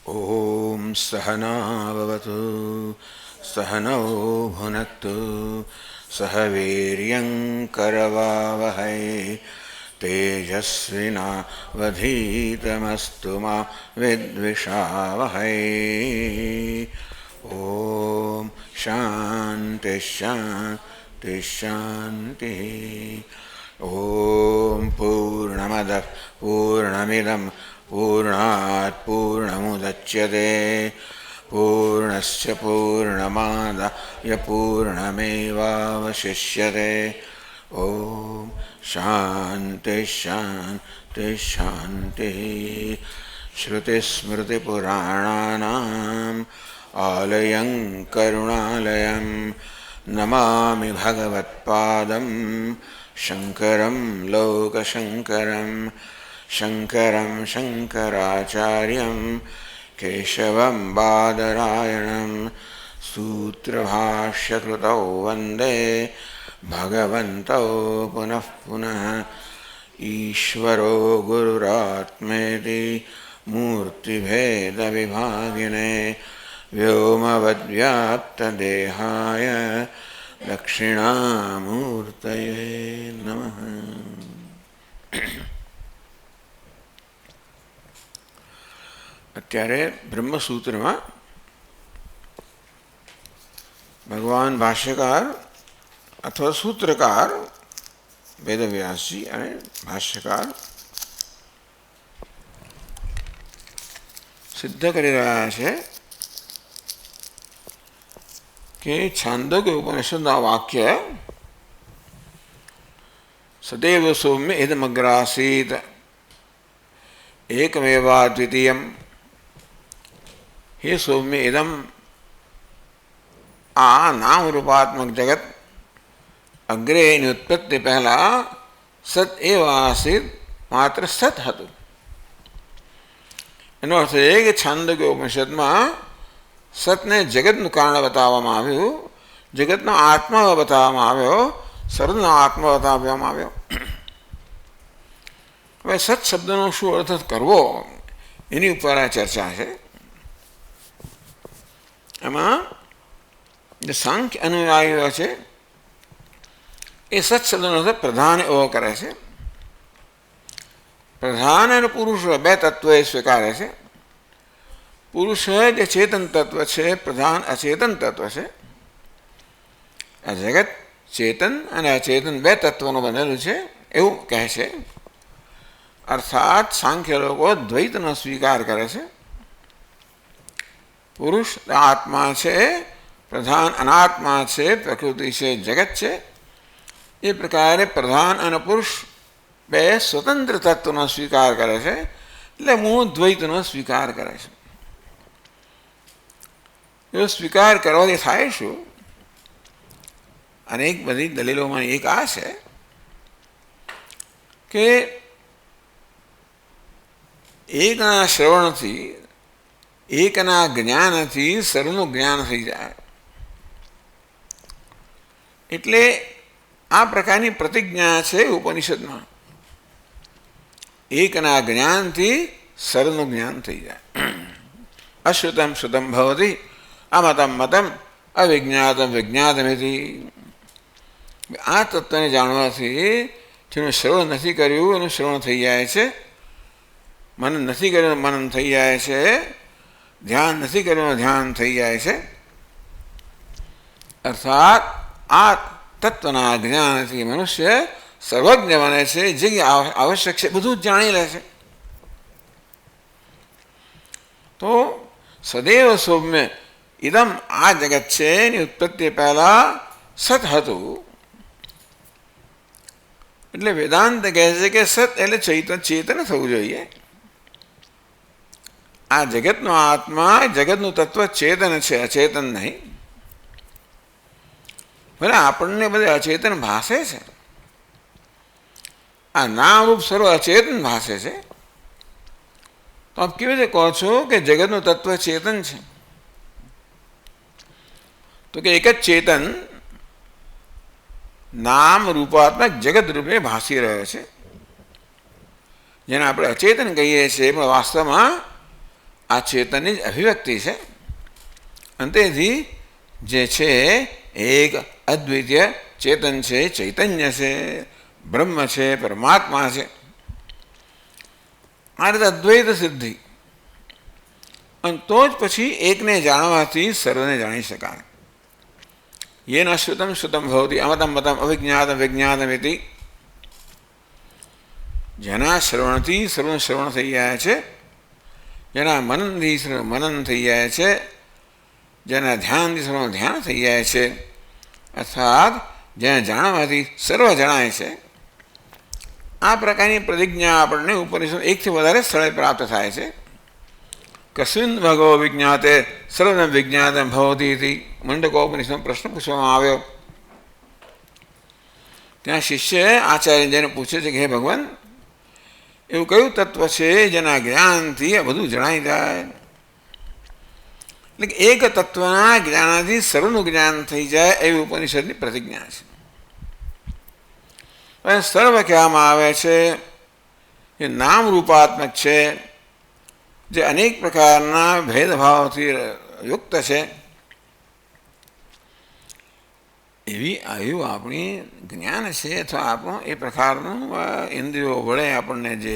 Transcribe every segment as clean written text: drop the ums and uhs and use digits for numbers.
ॐ सहनाववतु सहनौ भुनक्तु सह वीर्यङ्करवावहै तेजस्विनावधीतमस्तु मा विद्विषावहै। ॐ शान्ति शान्ति शान्तिः। ॐ पूर्णमदः पूर्णमिदं पूर्णात् पूर्णमुदच्यते पूर्णस्य पूर्णमादाय पूर्णमेवावशिष्यते। ॐ शान्ति शान्ति शान्तिः। श्रुतिस्मृतिपुराणानाम् आलयं करुणालयं नमामि भगवत्पादं शङ्करं लोकशङ्करं शङ्करं शङ्कराचार्यं केशवं बादरायणं सूत्रभाष्यकृतौ वन्दे भगवन्तौ पुनः पुनः। ईश्वरो गुरुरात्मेति मूर्तिभेदविभागिने व्योमवद्व्याप्तदेहाय दक्षिणामूर्तये नमः। અત્યારે બ્રહ્મસૂત્રમાં ભગવાન ભાષ્યકાર અથવા સૂત્રકાર વેદવ્યાસજી અને ભાષ્યકાર સિદ્ધ કરી રહ્યા છે કે છાંદોગ્ય ઉપનિષદના વાક્ય સદૈવ સૌમ્ય ઇદમગ્રાસીત એકમેવા દ્વિતીયમ, हे सौम्य इदम आ नाम रूपात्मक जगत अग्रे एनी उत्पत्ति पहला सत एव आसीत, मात्र सत हतुं। एनो अर्थ ए कि छांदोग्य उपनिषदમાં સતને જગતનું કારણ બતાવવામાં આવ્યું, જગતનો આત્મા બતાવવામાં આવ્યો, સર્વનો આત્મા બતાવવામાં આવ્યો। હવે સત શબ્દનો શું અર્થ કરવો એની ઉપર આ ચર્ચા છે। એમાં જે સાંખ્ય અનુયાયીઓ છે એ સત શબ્દનો અર્થ પ્રધાન એવો કરે છે। પ્રધાન અને પુરુષ બે તત્વો એ સ્વીકારે છે। પુરુષ જે ચેતન તત્વ છે, પ્રધાન અચેતન તત્વ છે। આ જગત ચેતન અને અચેતન બે તત્વોનું બનેલું છે એવું કહે છે। અર્થાત સાંખ્ય લોકો દ્વૈતનો સ્વીકાર કરે છે। પુરુષ આત્મા છે, પ્રધાન અનાત્મા છે, પ્રકૃતિ છે, જગત છે। એ પ્રકારે પ્રધાન અને પુરુષ બે સ્વતંત્ર તત્વનો સ્વીકાર કરે છે, એટલે મૂળ દ્વૈતનો સ્વીકાર કરે છે। એવો સ્વીકાર કરવાથી થાય શું? અનેક બધી દલીલોમાં એક આ છે કે એકના શ્રવણથી, એકના જ્ઞાનથી સર્વનું જ્ઞાન થઈ જાય। એટલે આ પ્રકારની પ્રતિજ્ઞા છે ઉપનિષદમાં, એકના જ્ઞાનથી સર્વનું જ્ઞાન થઈ જાય। અશ્રુતમ શ્રુતમ ભવતિ અમતમ મતમ અવિજ્ઞાતમ વિજ્ઞાતમિતિ। આ તત્વને જાણવાથી જેનું શ્રવણ નથી કર્યું એનું શ્રવણ થઈ જાય છે, મનન નથી કર્યું મનન થઈ જાય છે, ધ્યાન નથી કર્યું ધ્યાન થઈ જાય છે। અર્થાત આ તત્વના જ્ઞાનથી મનુષ્ય સર્વજ્ઞ બને છે, જે આવશ્યક છે બધું જ જાણી લે છે। તો સદૈવ સૌમ્ય ઇદમ આ જગત છે એની ઉત્પત્તિ પહેલા સત હતું। એટલે વેદાંત કહે છે કે સત એટલે ચેતન થવું જોઈએ। આ જગતનો આત્મા, જગતનું તત્વ ચેતન છે, અચેતન નહીં। ભલે આપણને બધે અચેતન ભાસે છે, આ નામરૂપ સર્વ અચેતન ભાસે છે, તો આપ કેવી રીતે કહો છો કે જગતનું તત્વ ચેતન છે? તો કે એક જ ચેતન નામ રૂપાત્મક જગત રૂપે ભાસી રહ્યો છે। જેને આપણે અચેતન કહીએ છીએ પણ વાસ્તવમાં આ ચેતનની જ અભિવ્યક્તિ છે. અને તેથી જે છે એક અદ્વિતીય ચેતન છે, ચૈતન્ય છે, બ્રહ્મ છે, પરમાત્મા છે. આ રીતે અદ્વૈત સિદ્ધિ. અને તો જ પછી એકને જાણવાથી સર્વને જાણી શકાય. યેન શ્રુતમ શ્રુતમ ભવતી અમતમ મતમ અવિજ્ઞાતમ વિજ્ઞાતમ ઇતિ. જેના શ્રવણથી સર્વનું શ્રવણ થઈ જાય છે, જેના મનનથી સર્વ મનન થઈ જાય છે, જેના ધ્યાનથી સર્વનું ધ્યાન થઈ જાય છે, અર્થાત જેને જાણવાથી સર્વ જણાય છે. આ પ્રકારની પ્રતિજ્ઞા આપણને ઉપનિષદ એકથી વધારે સ્થળે પ્રાપ્ત થાય છે. કસ્મિન ભગવો વિજ્ઞાતે સર્વમ વિજ્ઞાતમ ભવતી ઇતિ મંડકોપનિષદમાં પ્રશ્ન પૂછવામાં આવ્યો. ત્યાં શિષ્ય આચાર્યજીને પૂછે છે કે હે ભગવાન, એવું કયું તત્વ છે જેના જ્ઞાનથી આ બધું જણાઈ જાય? એટલે કે એક તત્વના જ્ઞાનથી સર્વનું જ્ઞાન થઈ જાય એવી ઉપનિષદની પ્રતિજ્ઞા છે. અને સર્વ કહેવામાં આવે છે એ નામ રૂપાત્મક છે, જે અનેક પ્રકારના ભેદભાવથી યુક્ત છે. એવી આયુ આપણી જ્ઞાન છે, અથવા આપણું એ પ્રકારનું ઇન્દ્રિયો વડે આપણને જે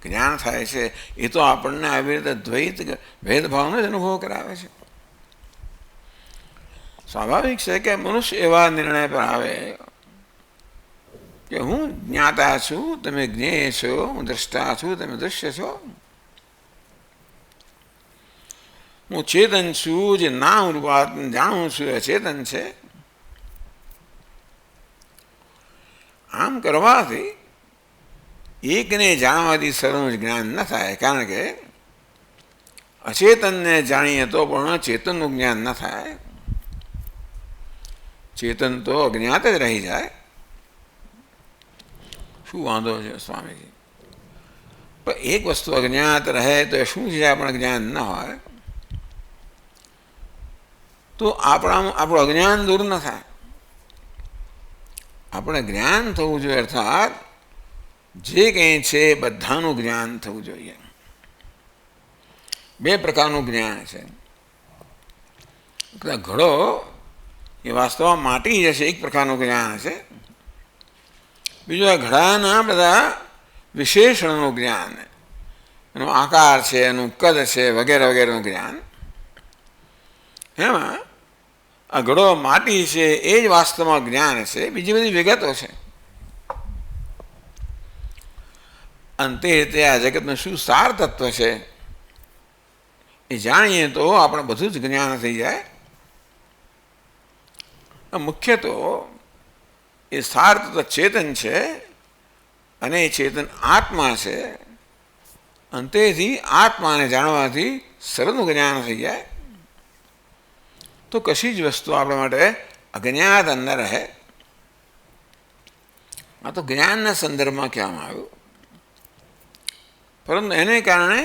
જ્ઞાન થાય છે એ તો આપણને આવી રીતે દ્વૈત ભેદભાવનો જ અનુભવ કરાવે છે. સ્વાભાવિક છે કે મનુષ્ય એવા નિર્ણય પર આવે કે હું જ્ઞાતા છું, તમે જ્ઞેય છો, હું દ્રષ્ટા છું, તમે દૃશ્ય છો. હું ચેતન છું, જે નામ રૂપાત જાણું છું એ ચેતન છે. આમ કરવાથી એકને જાણવાથી સર્વનું જ જ્ઞાન ન થાય, કારણ કે અચેતનને જાણીએ તો પણ ચેતનનું જ્ઞાન ન થાય. ચેતન તો અજ્ઞાત જ રહી જાય. શું વાંધો છે સ્વામીજી? પણ એક વસ્તુ અજ્ઞાત રહે તો શું છે આપણે જ્ઞાન ન હોય તો આપણું અજ્ઞાન દૂર ન થાય. આપણે જ્ઞાન થવું જોઈએ, અર્થાત જે કંઈ છે બધાનું જ્ઞાન થવું જોઈએ. બે પ્રકારનું જ્ઞાન છે. ઘડો એ વાસ્તવમાં માટી જશે, એક પ્રકારનું જ્ઞાન છે. બીજું આ ઘડાના બધા વિશેષણનું જ્ઞાન, એનો આકાર છે, એનું કદ છે, વગેરે વગેરેનું જ્ઞાન. એમાં આ ઘડો માટી છે એ જ વાસ્તવમાં જ્ઞાન છે. બીજી બધી વિગતો છે. અંતે રીતે આ જગતનું શું સાર તત્વ છે એ જાણીએ તો આપણે બધું જ જ્ઞાન થઈ જાય. મુખ્ય તો એ સાર તત્વ ચેતન છે, અને એ ચેતન આત્મા છે. અંતેથી આત્માને જાણવાથી સર્વનું જ્ઞાન થઈ જાય. તો કશી જ વસ્તુ આપણા માટે અજ્ઞાત ન રહે. આ તો જ્ઞાનના સંદર્ભમાં કહેવામાં આવ્યું. પરંતુ એને કારણે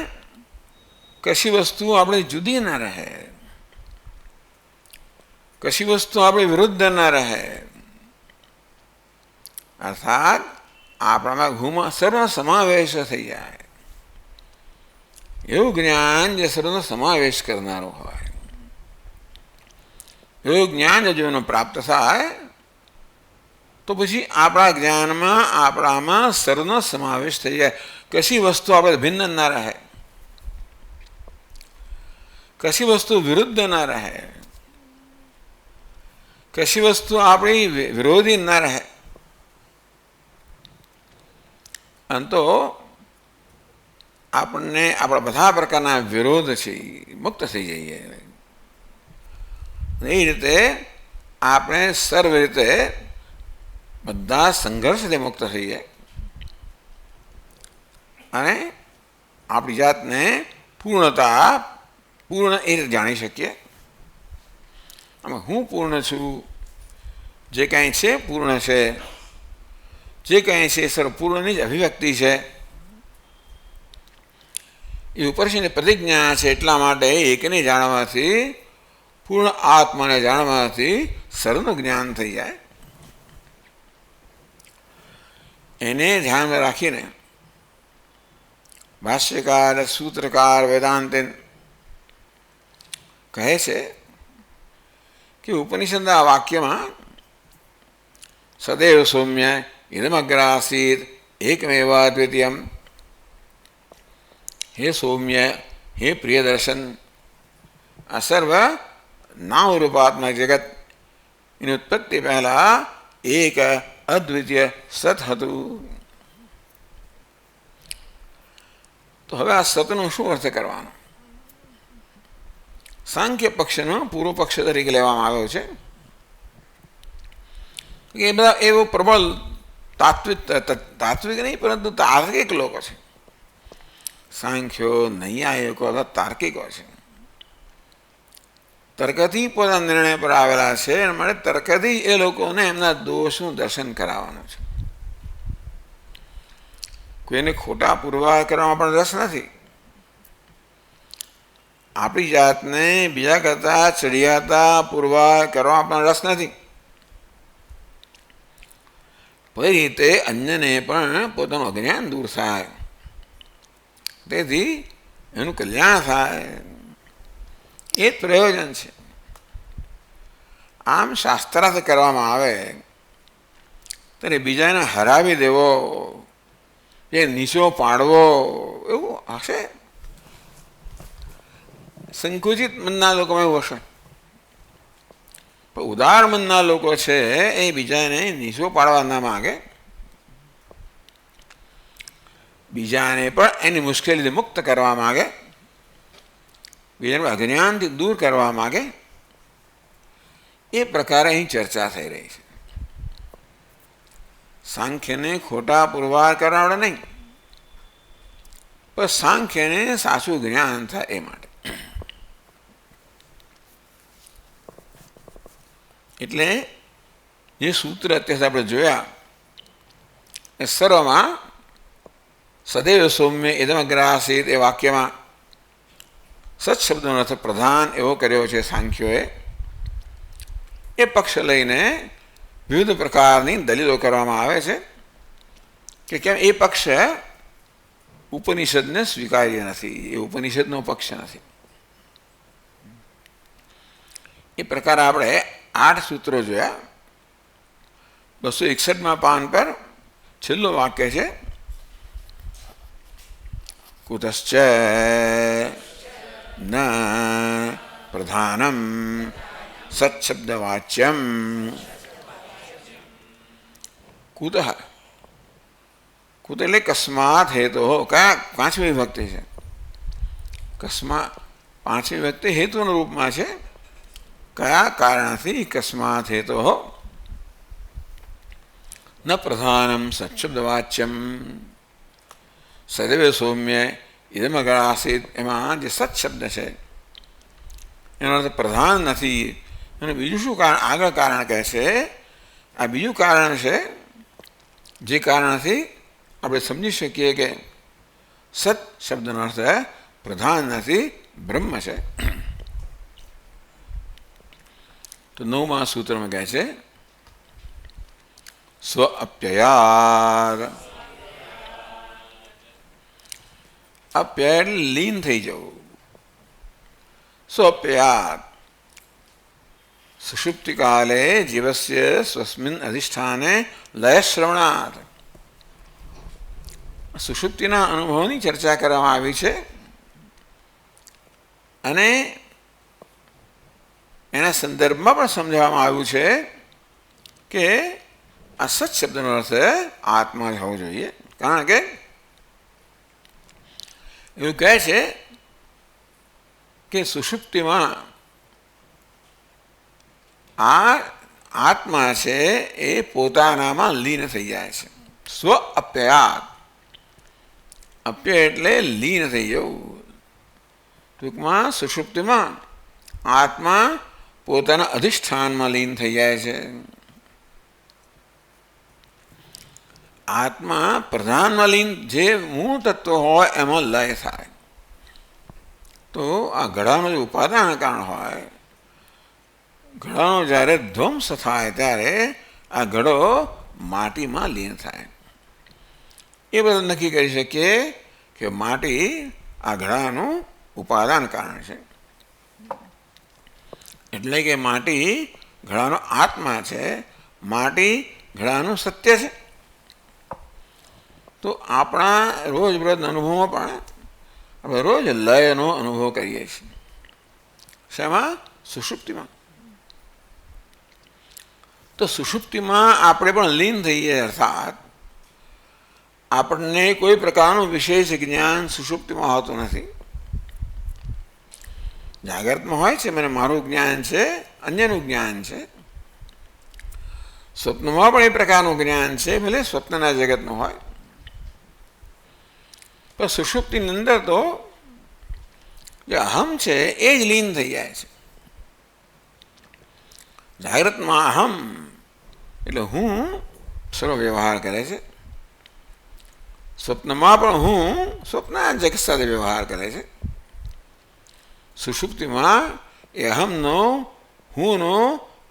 કશી વસ્તુ આપણી જુદી ન રહે, કશી વસ્તુ આપણી વિરુદ્ધ ન રહે. અર્થાત આપણામાં સર્વ સમાવેશ થઈ જાય એવું જ્ઞાન જે સર્વનો સમાવેશ કરનારો હોય. એવું જ્ઞાન જો એનો પ્રાપ્ત થાય તો પછી આપણા જ્ઞાનમાં આપણામાં સર્વનો સમાવેશ થઈ જાય. કશી વસ્તુ આપણે ભિન્ન ના રહે, કશી વસ્તુ વિરુદ્ધ ના રહે, કશી વસ્તુ આપણી વિરોધી ના રહે. અને તો આપણને આપણા બધા પ્રકારના વિરોધ છે મુક્ત થઈ જઈએ. એ રીતે આપણે સર્વ રીતે બધા સંઘર્ષથી મુક્ત થઈએ અને આપણી જાતને પૂર્ણ એ રીતે જાણી શકીએ. આમાં હું પૂર્ણ છું, જે કાંઈ છે પૂર્ણ છે, જે કાંઈ છે સર્વ પૂર્ણની જ અભિવ્યક્તિ છે. એ ઉપરથી પ્રતિજ્ઞા છે. એટલા માટે એકને જાણવાથી, પૂર્ણ આત્માને જાણવાથી સર્વનું જ્ઞાન થઈ જાય. એને ધ્યાનમાં રાખીને ભાષ્યકાર, સૂત્રકાર, વેદાંત કહે છે કે ઉપનિષદના વાક્યમાં સદૈવ સૌમ્ય ઇદમગ્ર આસીત એકમેવા દ્વિતીયમ, હે સૌમ્ય, હે પ્રિયદર્શન, આ સર્વ નામરૂપાત્મક જગત એની ઉત્પત્તિ પહેલા એક અદ્વિતીય સત હતું. તો હવે આ સતનો શું અર્થ કરવાનો? સાંખ્ય પક્ષનો પૂર્વ પક્ષ તરીકે લેવામાં આવ્યો છે. એ બધા એવો પ્રબળ તાત્વિક નહીં પરંતુ તાર્કિક લોકો છે. સાંખ્યો નૈયાયિકો અથવા તાર્કિકો છે. તર્કથી પોતાના નિર્ણય પર આવેલા છે અને માટે તર્કથી એ લોકોને એમના દોષનું દર્શન કરાવવાનું છે. કોઈને ખોટા પુરવાર કરવામાં પણ રસ નથી. આપણી જાતને બીજા કરતાં ચડિયાતા પુરવાર કરવામાં પણ રસ નથી. કોઈ રીતે અન્યને પણ પોતાનું અજ્ઞાન દૂર થાય, તેથી એનું કલ્યાણ થાય, એ જ પ્રયોજન છે. આમ શાસ્ત્રાર્થ કરવામાં આવે ત્યારે બીજાને હરાવી દેવો, એ નીચો પાડવો એવું હશે. સંકુચિત મનના લોકોમાં એવું હશે. પણ ઉદાર મનના લોકો છે એ બીજાને નીચો પાડવા ના માગે, બીજાને પણ એની મુશ્કેલીથી મુક્ત કરવા માગે, બીજાને અજ્ઞાનથી દૂર કરવા માગે. એ પ્રકારે અહીં ચર્ચા થઈ રહી છે. સાંખ્યને ખોટા પુરવાર કરાવડે નહીં, પણ સાંખ્યને સાચું જ્ઞાન થાય એ માટે. એટલે જે સૂત્ર અત્યારે આપણે જોયા એ સર્વમાં સદૈવ સૌમ્ય ઇદમગ્ર આસીત એ વાક્યમાં સત શબ્દનો અર્થ પ્રધાન એવો કર્યો છે સાંખ્યોએ. એ પક્ષ લઈને વિવિધ પ્રકારની દલીલો કરવામાં આવે છે કે કેમ એ પક્ષ ઉપનિષદને સ્વીકાર્ય નથી, એ ઉપનિષદનો પક્ષ નથી. એ પ્રકારે આપણે 8 સૂત્રો જોયા. 261માં પાન પર છેલ્લું વાક્ય છે, કુતશ્ચ ન પ્રધાનમ સત્શબ્દવાચ્યમ. કુત કુત એટલે કસ્માત હેતુ. કયા? 5મી વિભક્તિ છે. કસ્માત 5મી વિભક્તિ હેતુના રૂપમાં છે. કયા કારણથી? કસ્માત હેતુ ન પ્રધાનમ સત્શબ્દવાચ્યમ. સદૈવ સૌમ્ય ઇદમગ્ર આસીત એમાં જે સત શબ્દ છે એનો અર્થ પ્રધાન નથી. અને બીજું શું કારણ? આગળ કારણ કહે છે. આ બીજું કારણ છે જે કારણથી આપણે સમજી શકીએ કે સત શબ્દનો અર્થ પ્રધાન નથી, બ્રહ્મ છે. તો 9મા સૂત્રમાં કહે છે સ્વ અપ્યયાદ. અપ્યય એટલે લીન થઈ જવું. સ્વ અપ્યયાદ સુષુપ્તિ કાલે જીવસ્ય સ્વસ્મિન અધિષ્ઠાને લયશ્રવણાત. સુષુપ્તિના અનુભવની ચર્ચા કરવામાં આવી છે અને એના સંદર્ભમાં પણ સમજાવવામાં આવ્યું છે કે આ સત શબ્દનો અર્થ આત્મા જ હોવો જોઈએ. કારણ કે એવું કહે છે કે સુષુપ્તિમાં આ આત્મા છે એ પોતાનામાં લીન થઈ જાય છે. સ્વ અપ્યયાત. અપ્યય એટલે લીન થઈ જવું. ટૂંકમાં સુષુપ્તિમાં આત્મા પોતાના અધિષ્ઠાનમાં લીન થઈ જાય છે. આત્મા પ્રધાનમાં લીન, જે મૂળ તત્વ હોય એમાં લય થાય. તો આ ઘડાનું જે ઉપાદાન કારણ હોય, ઘડાનો જ્યારે ધ્વંસ થાય ત્યારે આ ઘડો માટીમાં લીન થાય. એ બધું નક્કી કરી શકીએ કે માટી આ ઘડાનું ઉપાદાન કારણ છે. એટલે કે માટી ઘડાનો આત્મા છે, માટી ઘડાનું સત્ય છે. તો આપણા રોજબરોજ અનુભવમાં પણ આપણે રોજ લયનો અનુભવ કરીએ છીએ. શેમાં? સુષુપ્તિમાં. તો સુષુપ્તિમાં આપણે પણ લીન થઈએ, અર્થાત આપણને કોઈ પ્રકારનું વિશેષ જ્ઞાન સુષુપ્તિમાં હોતું નથી. જાગ્રતમાં હોય છે, મને મારું જ્ઞાન છે, અન્યનું જ્ઞાન છે. સ્વપ્નમાં પણ એ પ્રકારનું જ્ઞાન છે, ભલે સ્વપ્નના જગતનું હોય. પણ સુષુપ્તિની અંદર તો જે અહમ છે એ જ લીન થઈ જાય છે. જાગ્રતમાં અહમ એટલે હું સર્વ વ્યવહાર કરે છે. સ્વપ્નમાં પણ હું સ્વપ્નના જગત સાથે વ્યવહાર કરે છે. સુષુપ્તિમાં એ અહમનો, હુંનો,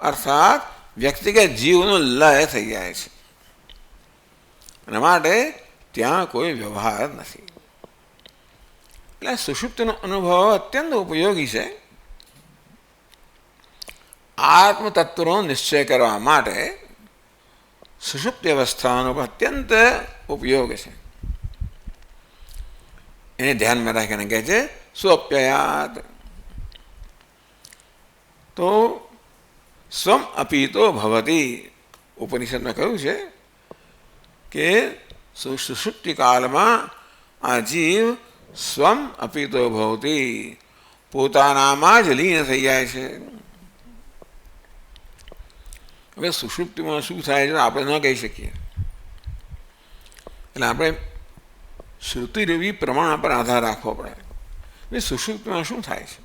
અર્થાત વ્યક્તિગત જીવનો લય થઈ જાય છે. એના માટે ત્યાં કોઈ વ્યવહાર નથી. એટલે સુષુપ્તિનો અનુભવ અત્યંત ઉપયોગી છે. આત્મતત્વનો નિશ્ચય કરવા માટે સુષુપ્તિ અવસ્થાનો અત્યંત ઉપયોગ છે. એને ધ્યાનમાં રાખીને કહે છે સ્વપ્યયાત. તો સ્વમ અપીતો ભવતી. ઉપનિષદમાં કહ્યું છે કે સુષુપ્તિ કાળમાં આ જીવ સ્વમ અપીતો ભવતી, પોતાનામાં જ લીન થઈ જાય છે. હવે સુષુપ્તિમાં શું થાય છે આપણે ન કહી શકીએ. એટલે આપણે શ્રુતિરૂપી પ્રમાણ પર આધાર રાખવો પડે. સુષુપ્તિમાં શું થાય છે?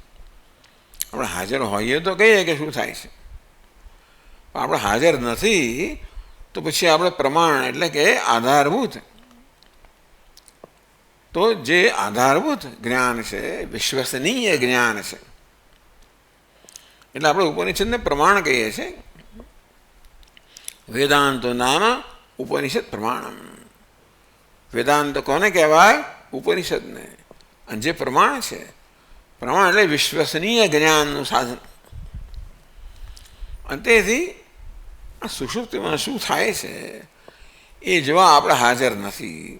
આપણે હાજર હોઈએ તો કહીએ કે શું થાય છે, પણ આપણે હાજર નથી તો પછી આપણે પ્રમાણ એટલે કે આધારભૂત, તો જે આધારભૂત જ્ઞાન છે, વિશ્વસનીય જ્ઞાન છે, એટલે આપણે ઉપનિષદને પ્રમાણ કહીએ છીએ. વેદાંતો નામ ઉપનિષદ પ્રમાણમ. વેદાંત કોને કહેવાય? ઉપનિષદને. અને જે પ્રમાણ છે, પ્રમાણ એટલે વિશ્વસનીય જ્ઞાનનું સાધન. અને તેથી આ સુષુપ્તિમાં શું થાય છે એ જોવા આપણે હાજર નથી.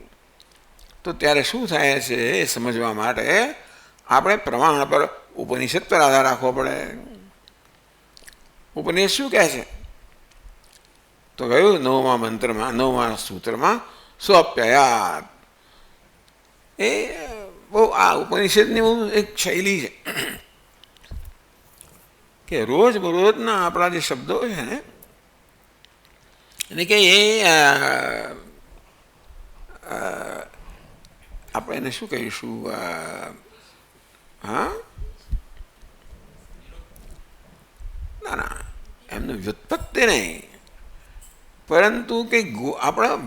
તો ત્યારે શું થાય છે એ સમજવા માટે આપણે પ્રમાણ પર, ઉપનિષદ પર આધાર રાખવો પડે. ઉપનિષદ શું કહે છે? તો કહ્યું 9મા મંત્રમાં, 9મા સૂત્રમાં સ્વપ્યયાત. એ બહુ આ ઉપનિષદની બહુ એક શૈલી છે કે રોજબરોજના આપણા જે શબ્દો છે ને, એટલે કે એ આપણે એને શું કહીશું, હા ના ના, એમનું વ્યુત્પત્તિ નહીં, પરંતુ કંઈક આપણા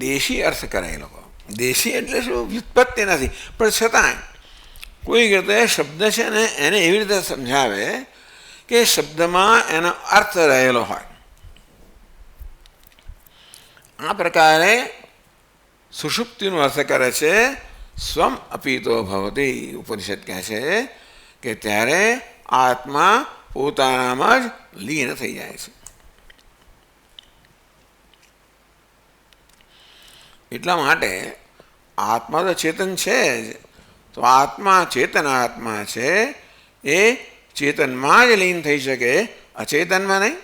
દેશી અર્થ કરે એ લોકો. દેશી એટલે શું? વ્યુત્પત્તિ નથી, પણ છતાં કોઈ રીતે શબ્દ છે ને એને એવી રીતે સમજાવે કે શબ્દમાં એનો અર્થ રહેલો હોય. આ પ્રકારે સુષુપ્તિનો અર્થ કરે છે સ્વમ અપીતો ભવતી. ઉપનિષદ કહે છે કે ત્યારે આત્મા પોતાનામાં જ લીન થઈ જાય છે. એટલા માટે આત્મા તો ચેતન છે જ. તો આત્મા ચેતન આત્મા છે, એ ચેતનમાં જ લીન થઈ શકે, અચેતનમાં નહીં.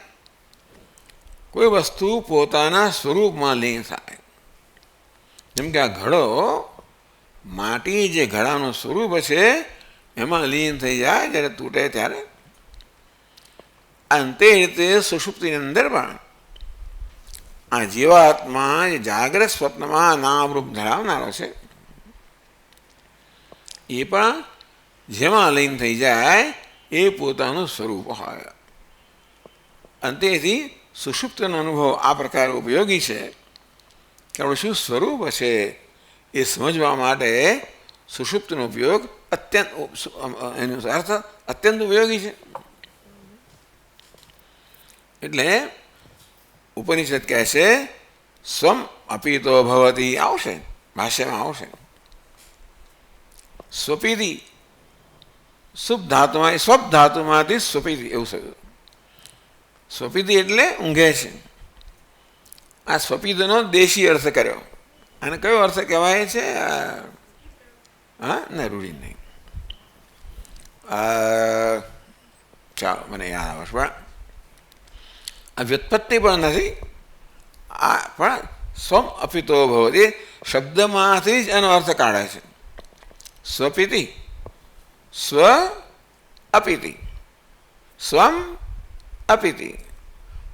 કોઈ વસ્તુ પોતાના સ્વરૂપમાં લીન થાય. જેમ કે આ ઘડો, માટી જે ઘડાનું સ્વરૂપ છે એમાં લીન થઈ જાય જ્યારે તૂટે ત્યારે. અંતે રીતે સુષુપ્તિની અંદર પણ આ જીવાત્મા જે જાગ્રત સ્વપ્નમાં નામરૂપ ધરાવનારો છે એ પણ જેમાં લીન થઈ જાય એ પોતાનું સ્વરૂપ હોય. અંતેથી સુષુપ્તિનો અનુભવ આ પ્રકારે ઉપયોગી છે કે આપણું શું સ્વરૂપ છે એ સમજવા માટે સુષુપ્તિનો ઉપયોગ અત્યંત, એનો અર્થ અત્યંત ઉપયોગી છે. એટલે ઉપનિષદ કહે છે સ્વમ અપીતો ભવતી. આવશે ભાષ્યમાં, આવશે સ્વપીતિ. શુભ ધાતુમાં સ્વપ ધાતુમાંથી સ્વપીતિ એવું થયું. સ્વપીતિ એટલે ઊંઘે છે. આ સ્વપીતિનો દેશી અર્થ કર્યો. અને કયો અર્થ કહેવાય છે? હા ના રૂઢી નહીં. ચાલો મને યાદ આવશે. પણ આ વ્યુત્પત્તિ પણ નથી. આ પણ સ્વમ અપિતો ભવતી શબ્દમાંથી જ એનો અર્થ કાઢે છે. સ્વપીતિ સ્વ અપિતિ સ્વમ અપિતિ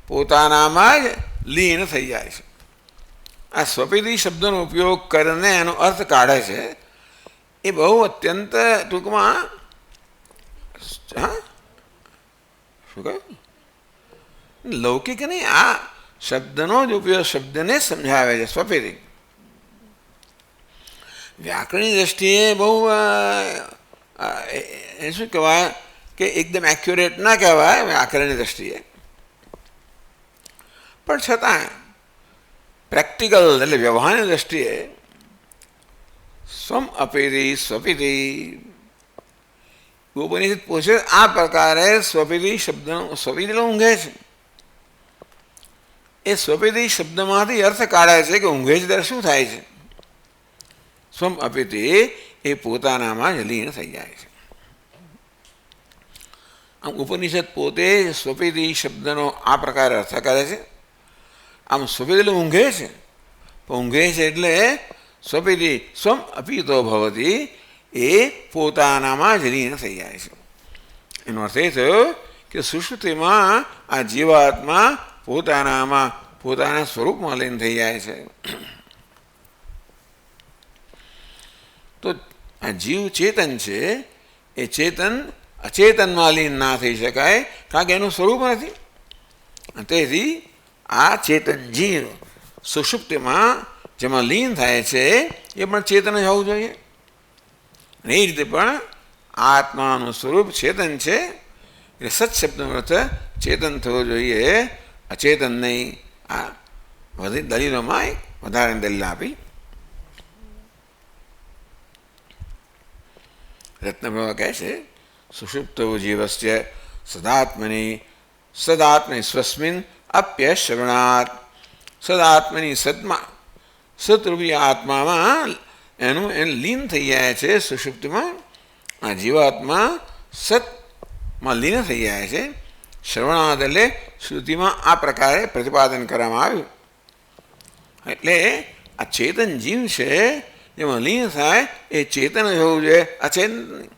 પોતાનામાં જ લીન થઈ જાય છે. આ સ્વપીતિ શબ્દનો ઉપયોગ કરીને એનો અર્થ કાઢે છે. એ બહુ અત્યંત ટૂંકમાં હા શું કહ્યું લૌકિક નહીં. આ શબ્દનો જ ઉપયોગ શબ્દને સમજાવે છે. સ્વપીતિ વ્યાકરણની દ્રષ્ટિએ બહુ એ શું કહેવાય કે એકદમ એક્યુરેટ ના કહેવાય વ્યાકરણની દ્રષ્ટિએ, પણ છતાં પ્રેક્ટિકલ એટલે વ્યવહારની દ્રષ્ટિએ સ્વમ અપીતિ સ્વપીતિ ઉપનિષદ પૂછે આ પ્રકારે સ્વપીતિ શબ્દનો સ્વપીતિ ઊંઘે છે. એ સ્વપીતિ શબ્દમાંથી અર્થ કાઢે છે કે ઊંઘે છે ત્યારે શું થાય છે? સ્વમ અપીતિ એ પોતાનામાં જ લીન થઈ જાય છે. આમ ઉપનિષદ પોતે સ્વપીતિ શબ્દનો આ પ્રકારે અર્થ કરે છે. આમ સ્વપીતિ એટલે ઊંઘે છે, પણ ઊંઘે છે એટલે સ્વપીતિ સ્વમ અપીતો ભવતી એ પોતાનામાં જ લીન થઈ જાય છે. એનો અર્થ એ થયો કે સુષુપ્તિમાં આ જીવાત્મા પોતાનામાં પોતાના સ્વરૂપમાં લીન થઈ જાય છે. તો આ જીવ ચેતન છે. એ ચેતન અચેતનમાં લીન ના થઈ શકાય, કારણ કે એનું સ્વરૂપ નથી. તેથી આ ચેતન જીવ સુષુપ્તિમાં જેમાં લીન થાય છે એ પણ ચેતન જ હોવું જોઈએ. અને એ રીતે પણ આત્માનું સ્વરૂપ ચેતન છે. એટલે સત શબ્દનો અર્થ ચેતન થવો જોઈએ, અચેતન નહીં. આ બધી દલીલોમાં એક વધારાની દલીલ આપી. રત્નપ્રભા કહે છે સુષુપ્તો જીવસ્ય સદાત્મની સ્વસ્મિન અપ્ય શ્રવણાત. સદાત્મની સદમાં સતરૂપી આત્મામાં એનું લીન થઈ જાય છે. સુષુપ્તિમાં આ જીવાત્મા સતમાં લીન થઈ જાય છે. શ્રવણાત એટલે શ્રુતિમાં આ પ્રકારે પ્રતિપાદન કરવામાં આવ્યું. એટલે આ ચેતન જીવ છે જેમાં લીન થાય એ ચેતન જ હોવું જોઈએ, અચેતન નહીં.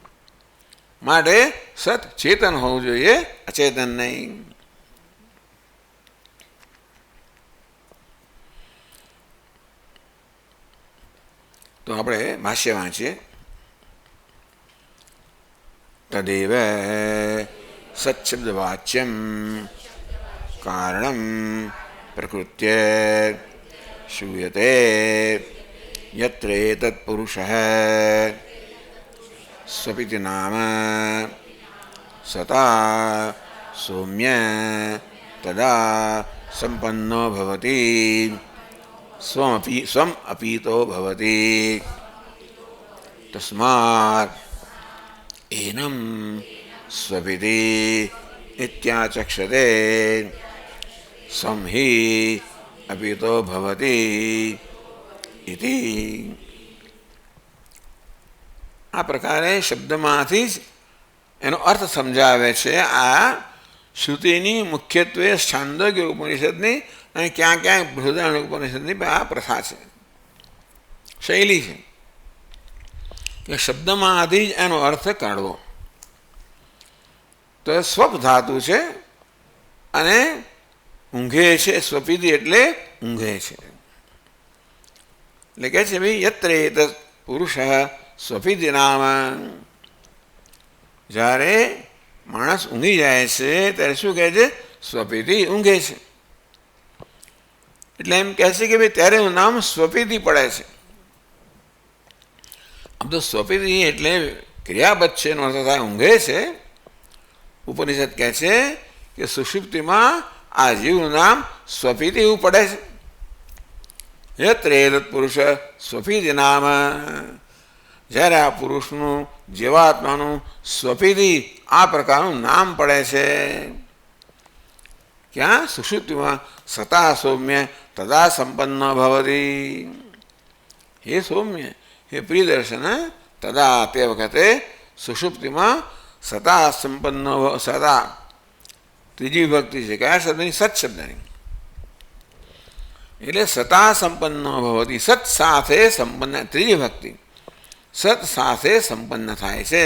માટે સત ચેતન હોવું જોઈએ, અચેતન નહીં. તો આપણે ભાષ્ય વાંચીએ. તદેવ સત્શબ્દ વાચ્યમ કારણમ પ્રકૃત્ય શ્રૂયતે યત્ર એતત પુરુષઃ સ્વપીતિ નામ સતા સૌમ્ય તદા સંપન્નો ભવતિ સ્વમ અપીતો ભવતિ. તસ્માત એનમ સ્વપીતિ ઇત્યાચક્ષતે સ્વમ હિ અપીતો ભવતિ ઇતિ. આ પ્રકારે શબ્દમાંથી જ એનો અર્થ સમજાવે છે. આ શ્રુતિની મુખ્યત્વે છાંદોગ્ય ઉપનિષદની અને ક્યાં ક્યાંક બૃહદારણ્યક ઉપનિષદની આ પ્રથા છે, શૈલી છે કે શબ્દમાંથી જ એનો અર્થ કાઢવો. તો સ્વપ ધાતુ છે અને ઊંઘે છે. સ્વપીતિ એટલે ઊંઘે છે. એટલે કહે છે ભાઈ યત્ર એતત પુરુષ સ્વપીતિ નામ. જ્યારે માણસ ઊંઘી જાય છે ત્યારે શું કહે છે? સ્વપીતિ ઊંઘે છે. એટલે એમ કહે છે કે ભાઈ ત્યારે એનું નામ સ્વપીતિ પડે છે. આમ તો સ્વપીતિ એટલે ક્રિયાપદ છે, એનો અર્થ થાય ઊંઘે છે. ઉપનિષદ કહે છે કે સુષુપ્તિમાં આ જીવનું નામ સ્વપીતિ એવું પડે છે. યત્ર એતત પુરુષ સ્વપીતિ નામ. જ્યારે આ પુરુષનું જીવાત્માનું સ્વપીતિ આ પ્રકારનું નામ પડે છે ક્યાં સુષુપ્તિમાં સતા સૌમ્ય તદા સંપન્ન ભવતી. હે સૌમ્ય, હે પ્રિયદર્શન, તદા તે વખતે સુષુપ્તિમાં સતા સંપન્ન સતા ત્રીજી વિભક્તિ છે કયા શબ્દની? સત શબ્દની. એટલે સતા સંપન્ન ભવતી, સત સાથે સંપન્ન, ત્રીજી ભક્તિ સત સાથે સંપન્ન થાય છે.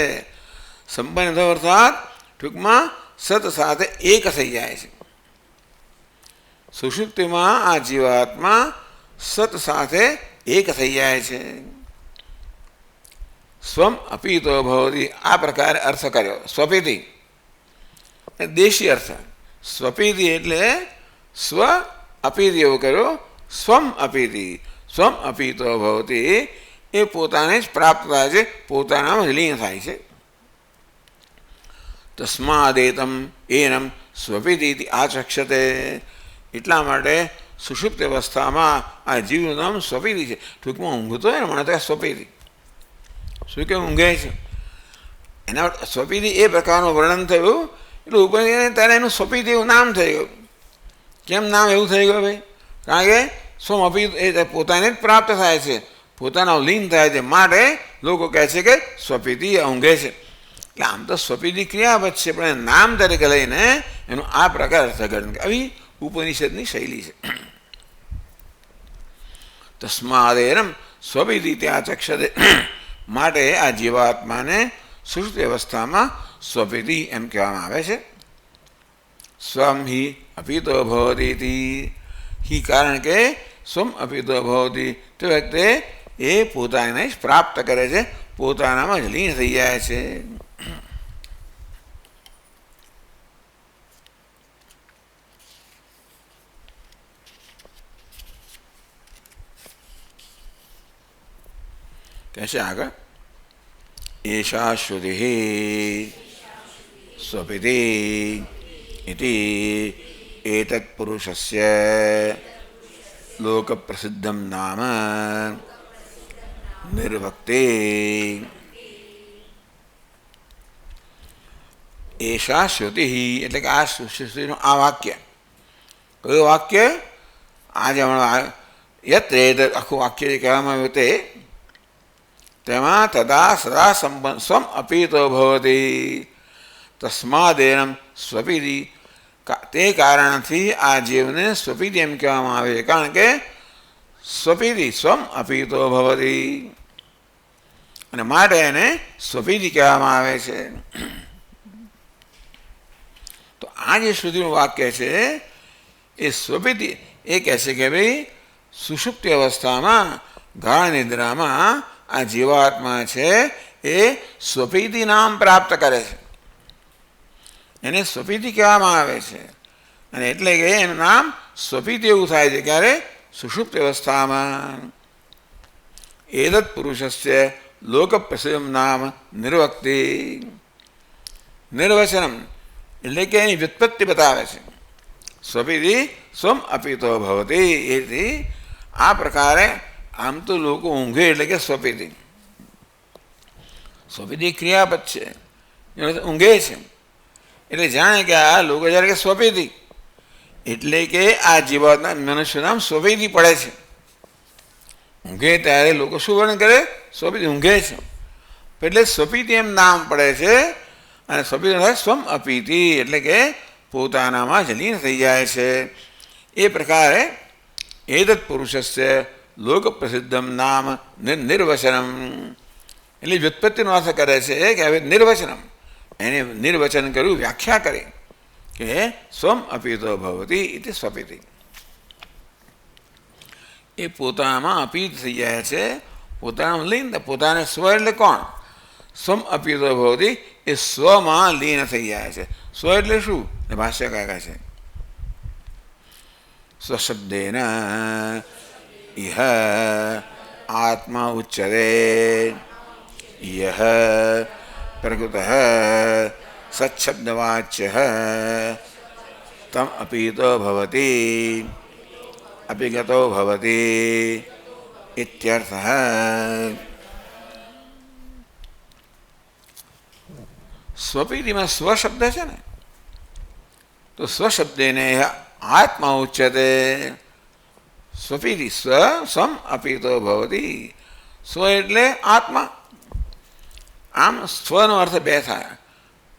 સંપન્ન થયો અર્થાત ટૂંકમાં સત સાથે એક થઈ જાય છે. સુષુપ્તિમાં આ જીવાત્મા સત સાથે એક થઈ જાય છે. સ્વમ અપીતો ભવતી આ પ્રકારે અર્થ કર્યો. સ્વપીતિ દેશી અર્થ. સ્વપીતિ એટલે સ્વ અપીતિ એવો કર્યો. સ્વમ અપીતિ, સ્વમ અપીતો ભવતી એ પોતાને જ પ્રાપ્ત થાય છે, પોતાનામાં લીન થાય છે. તસ્માદેતમ એનમ સ્વપીતિ આચક્ષતે. એટલા માટે સુષુપ્ત અવસ્થામાં આ જીવનું નામ સ્વપીતિ છે. ટૂંકમાં ઊંઘતો હોય ને મને તો સ્વપીતિ. શું કે ઊંઘે છે એના સ્વપીતિ એ પ્રકારનું વર્ણન થયું. એટલે ઉપર ત્યારે એનું સ્વપીતિ એવું નામ થઈ ગયું. કેમ નામ એવું થઈ ગયું ભાઈ? કારણ કે સ્વમ અપીત એ પોતાને જ પ્રાપ્ત થાય છે, પોતાના લીન થાય છે, માટે લોકો કહે છે કે સ્વપીતિ ઊંઘે છે. એટલે આમ તો સ્વપીતિ ક્રિયાપદ છે, પણ નામ તરીકે લઈને એનું આ પ્રકાર અર્થઘટન આવી ઉપનિષદની શૈલી છે. તસ્માદેરમ સ્વપીતિ ત્યાં ચક્ષતે માટે આ જીવાત્માને સુષુપ્ત અવસ્થામાં સ્વપીતિ એમ કહેવામાં આવે છે. સ્વમ હિ અપીતો ભવતી હિ કારણ કે સ્વમ અપીતો ભવતી તે વખતે એ પોતાને જ પ્રાપ્ત કરે છે, પોતાનામાં જ લીન થઈ જાય છે. कैसे आगा एषा श्रुतिः स्वपिति इति एतत् पुरुषस्य लोकप्रसिद्धं नाम निर्वक्ते. एषा श्रुतिः એટલે કે આ શ્રુતિનું આ વાક્ય. કયું વાક્ય? આજે હમણાં યત આખું વાક્ય જે કહેવામાં આવ્યું તે તેમાં તદા સદા સ્વમ અપીતો ભવતી તસ્માદેનમ સ્વપીતિ તે કારણથી આ જીવને સ્વપીતિ એમ કહેવામાં આવે છે. કારણ કે સ્વપીતિ સ્વમ અપીતો ભવતી અને માટે એને સ્વપીતિ કહેવામાં આવે છે. તો આ જે શ્રુતિનું વાક્ય છે એ સ્વપીતિ એ કહે છે કે ભાઈ સુષુપ્તિ અવસ્થામાં ગાઢ નિદ્રામાં આ જીવાત્મા છે એ સ્વપીતિ નામ પ્રાપ્ત કરે છે, એને સ્વપીતિ કહેવામાં આવે છે. અને એટલે કે એનું નામ સ્વપીતિ એવું થાય છે ક્યારે? સુષુપ્ત અવસ્થામાં. એતત પુરુષસ્ય લોકપ્રસિદ્ધમ નામ નિર્વક્તિ. નિર્વચનમ એટલે કે એની વ્યુત્પત્તિ બતાવે છે. સ્વપીતિ સ્વમ અપીતો ભવતી એથી આ પ્રકારે આમ તો લોકો ઊંઘે એટલે કે સ્વપીતિ. સ્વપીતિ ક્રિયાપદ છે, ઊંઘે છે એટલે જાણે કે આ લોકો જ્યારે કે સ્વપીતિ એટલે કે આ જીવાતના મનુષ્ય નામ સ્વપીતિ પડે છે. ઊંઘે ત્યારે લોકો શું વર્ણન કરે? સ્વપીતિ ઊંઘે છે એટલે સ્વપીતિ એમ નામ પડે છે. અને સ્વપીતિ થાય સ્વમ અપીતિ એટલે કે પોતાનામાં જ લીન થઈ જાય છે. એ પ્રકારે એતત પુરુષસ્ય લોકપ્રસિદ્ધમ નામ નિર્વચનમ એટલે વ્યુત્પત્તિનો અર્થ કરે છે કે હવે નિર્વચનમ એને નિર્વચન કર્યું, વ્યાખ્યા કરી કે સ્વમ અપીતો ભવતી ઇતિ સ્વપીતિ. એ પોતાનામાં અપીત થઈ જાય છે, પોતાનામાં લીન. પોતાને સ્વ એટલે કોણ? સ્વમ અપીતો ભવતી એ સ્વમાં લીન થઈ જાય છે. સ્વ એટલે શું? ભાષ્યકાર કહે છે સ્વશબ્દેન इह आत्मा उच्यते यह प्रकृतः सच्छब्दवाच्यः तम अपीतो भवति अपिगतो भवति इत्यर्थः. સ્વપીતિમાં સ્વ શબ્દ છે ને, તો સ્વશબ્દેને આત્મા ઉચ્યતે. સ્વપીતિ સ્વ સ્વમ અપીતો ભવતી. સ્વ એટલે આત્મા. આમ સ્વનો અર્થ બે થાય,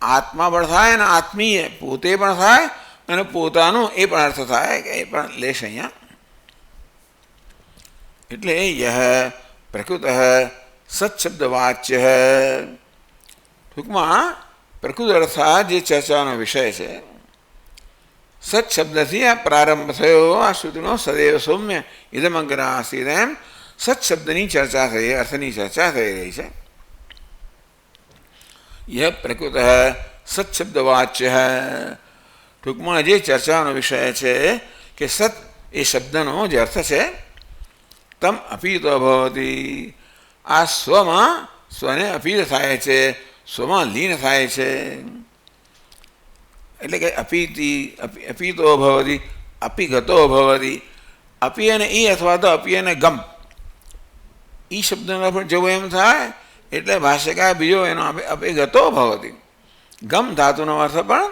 આત્મા પણ થાય અને આત્મીય પોતે પણ થાય અને પોતાનું એ પણ અર્થ થાય કે એ પણ લેશ અહીંયા. એટલે યહ પ્રકૃત સત્શબ્દવાચ્ય. ટૂંકમાં પ્રકૃત અર્થાત જે ચર્ચાનો વિષય છે, સત્શબ્દથી આ પ્રારંભ થયો. આ શ્રુતિનો સદૈવ સૌમ્ય ઇદમગ્ર આસીદ, એમ સત્શબ્દની ચર્ચા થઈ, અર્થની ચર્ચા થઈ રહી છે. यह प्रकृत सत्शब्दवाच्य है. ટૂંકમાં જે ચર્ચાનો વિષય છે કે સત એ શબ્દનો જે અર્થ છે, તમ અપીતો ભવતી. આ સ્વમાં સ્વને અપીત થાય છે, સ્વમાં લીન થાય છે. એટલે કે અપીતો ભવતી, અપિગતો ભવતી. અપી અને ઈ અથવા તો અપી અને ગમ, ઈ શબ્દનો પણ જવું એમ થાય. એટલે ભાષ્યકાર બીજો એનો અપિગતો ભવતી. ગમ ધાતુનો અર્થ પણ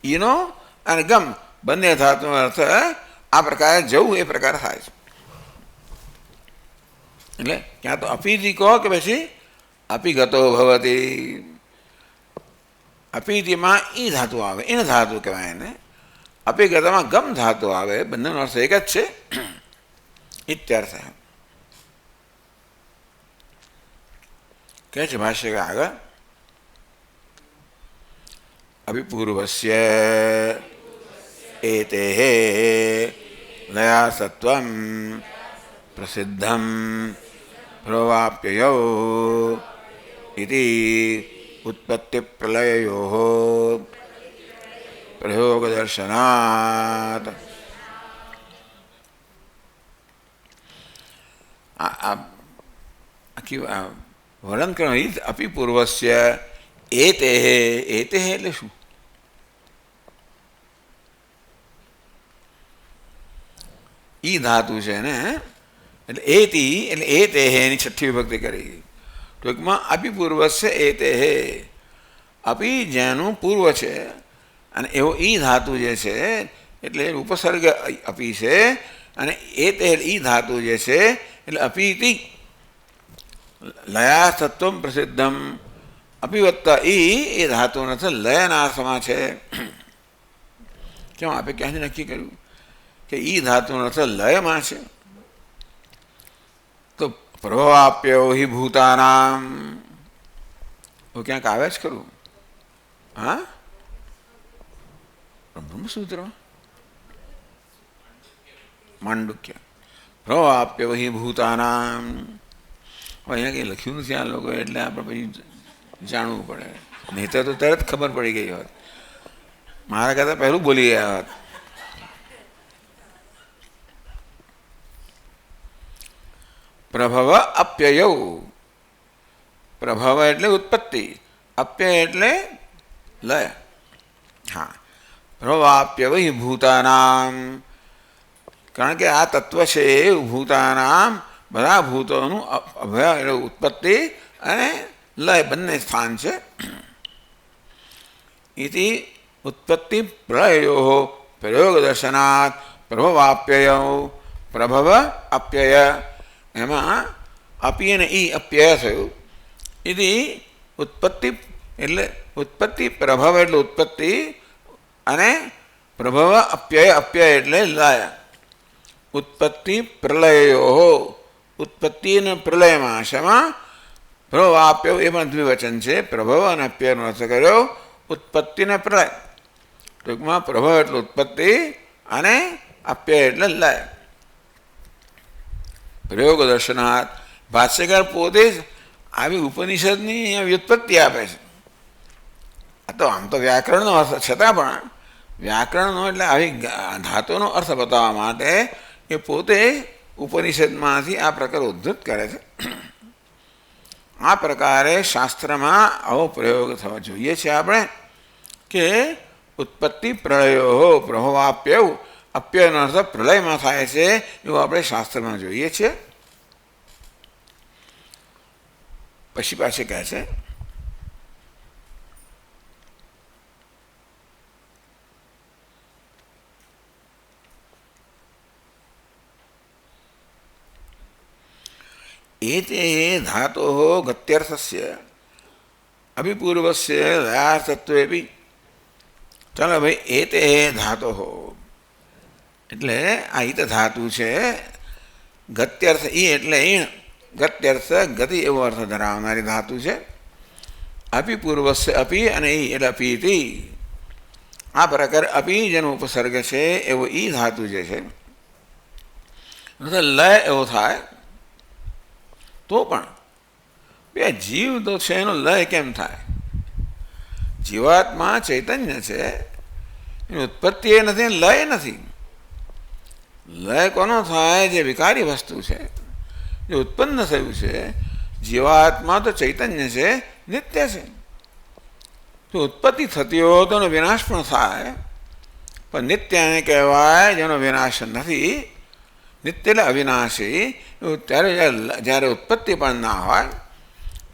ઈનો અને ગમ બંને ધાતુનો અર્થ આ પ્રકારે જવું એ પ્રકાર થાય છે. એટલે ક્યાં તો અપીતિ કહો કે પછી અપિગતો ભવતી. અપીતિમાં ઈ ધાતુ આવે, ઈણ ધાતુ કહેવાય એને. અપિગતમાં ગમ ધાતુ આવે. બંનેનો અર્થ એક જ છે. ઇત્યર્થ. કહે છે ભાષ્યકાર આગળ, અભિપૂર્વસ્ય એતેઃ લયાસત્વં પ્રસિદ્ધં પ્રવાપ્યયો ઇતિ ઉત્પત્તિપ્રલયોઃ પ્રયોગદર્શનાत्. આખી વર્ણન કરવાનું. અપિપૂર્વસ્ય એતેઃ. એતેઃ એટલે શું? ઈ ધાતુ છે ને, એટલે એતી એટલે એતેઃ એની છઠ્ઠી વિભક્તિ કરી. ટૂંકમાં અપિપૂર્વસ્ય એતેઃ. અપી જેનું પૂર્વ છે અને એવો ઈ ધાતુ જે છે, એટલે ઉપસર્ગ અપી છે અને એતેઃ ઈ ધાતુ જે છે એટલે અપીતિ. લયા તત્વ પ્રસિદ્ધમ. અપિવત્તા ઈ એ ધાતુ નથી, લયના અર્થમાં છે. કેમ આપણે ક્યાંથી નક્કી કર્યું કે ઈ ધાતુ નથી લયમાં છે? તો પ્રભાવાપ્યો હિ ભૂતાનામ એવું ક્યાંક આવે જ ખરું? હા, બ્રહ્મસૂત્રમાં માંડુક્ય. પ્રભાવાપ્યો હિ ભૂતાનામ. અહીંયા કંઈ લખ્યું નથી આ લોકો, એટલે આપણે પછી જાણવું પડે. નહીં તો તરત ખબર પડી ગઈ હોત, મારા કરતાં પહેલું બોલી ગયા હોત. પ્રભવ અપ્યયૌ. પ્રભવ એટલે ઉત્પત્તિ, અપ્યય એટલે લય. હા, પ્રભાવાપ્યય ભૂતાનામ. કારણ કે આ તત્વ છે ભૂતાનામ, બધા ભૂતોનું અભય એટલે ઉત્પત્તિ અને લય બંને સ્થાન છે. ઇતિ ઉત્પત્તિ પ્રલયો પ્રયોગ દર્શનાत् પ્રભવાપ્યયો. પ્રભવ અપ્યય, એમાં અપી અને ઈ અપ્યય થયું. ઇતિ ઉત્પત્તિ એટલે ઉત્પત્તિ, પ્રભવ એટલે ઉત્પત્તિ અને પ્રભવ અપ્યય, અપ્યય એટલે લય. ઉત્પત્તિ પ્રલયો. ઉત્પત્તિ અને પ્રલયમાં શેમાં? પ્રભાવાપ્યો એ પણ દ્વિવચન છે. પ્રભવ અને અપ્યયનો અર્થ કર્યો ઉત્પત્તિ ને પ્રલય. ટૂંકમાં પ્રભવ એટલે ઉત્પત્તિ અને અપ્યય એટલે લય. પ્રયોગ દર્શનાत्. ભાષ્યકાર પોતે જ આવી ઉપનિષદની અહીંયા વ્યુત્પત્તિ આપે છે. આ તો આમ તો વ્યાકરણનો અર્થ, છતાં પણ વ્યાકરણનો એટલે આવી ધાતુનો અર્થ બતાવવા માટે એ પોતે ઉપનિષદમાંથી આ પ્રકાર ઉદ્ધૃત કરે છે. આ પ્રકારે શાસ્ત્રમાં આવો પ્રયોગ થવા જોઈએ છે આપણે કે ઉત્પત્તિ પ્રલયો પ્રભાવાપ્યવ. અપ્યયનો અર્થ પ્રલયમાં થાય છે એવું આપણે શાસ્ત્રમાં જોઈએ છીએ. પછી પાછી કહે છે एते धातोः गत्यर्थस्य अभिपूर्वस्य लयार्थत्वेपि ચાલો ભાઈ એતે ધાતોઃ એટલે આ ઈત ધાતુ છે ગત્યર્થ ઈ એટલે ઈણ ગત્યર્થ ગતિ એવો અર્થ ધરાવનારી ધાતુ છે અપી પૂર્વસ્ય અપી અને ઈ એટલે અપીતિ આ પ્રકાર અપી જેનો ઉપસર્ગ છે એવો ઈ ધાતુ જે છે લય એવો થાય તો પણ બે જીવ તો છે એનો લય કેમ થાય? જીવાત્મા ચૈતન્ય છે, એની ઉત્પત્તિ એ નથી, લય નથી. લય કોનો થાય? જે વિકારી વસ્તુ છે, જે ઉત્પન્ન થયું છે. જીવાત્મા તો ચૈતન્ય છે, નિત્ય છે. જો ઉત્પત્તિ થતી હોય તો એનો વિનાશ પણ થાય, પણ નિત્ય એને કહેવાય જેનો વિનાશ નથી. નિત્ય એટલે અવિનાશી. ત્યારે જ્યારે ઉત્પત્તિ પણ ના હોય,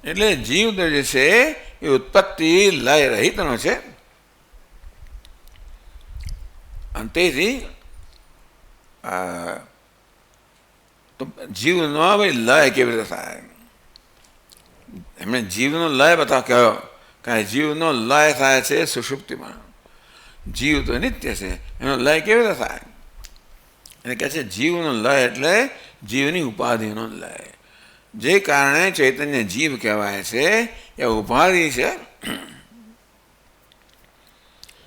એટલે જીવ તો જે છે એ ઉત્પત્તિ લય રહિતનો છે. અને તેથી તો જીવનો ભાઈ લય કેવી રીતે થાય? એમણે જીવનો લય બતાવ કહ્યો, કારણ જીવનો લય થાય છે સુષુપ્તિમાં. જીવ તો નિત્ય છે, એનો લય કેવી રીતે થાય? એને કહે છે જીવનો લય એટલે જીવની ઉપાધિનો લય. જે કારણે ચૈતન્ય જીવ કહેવાય છે એ ઉપાધિ છે.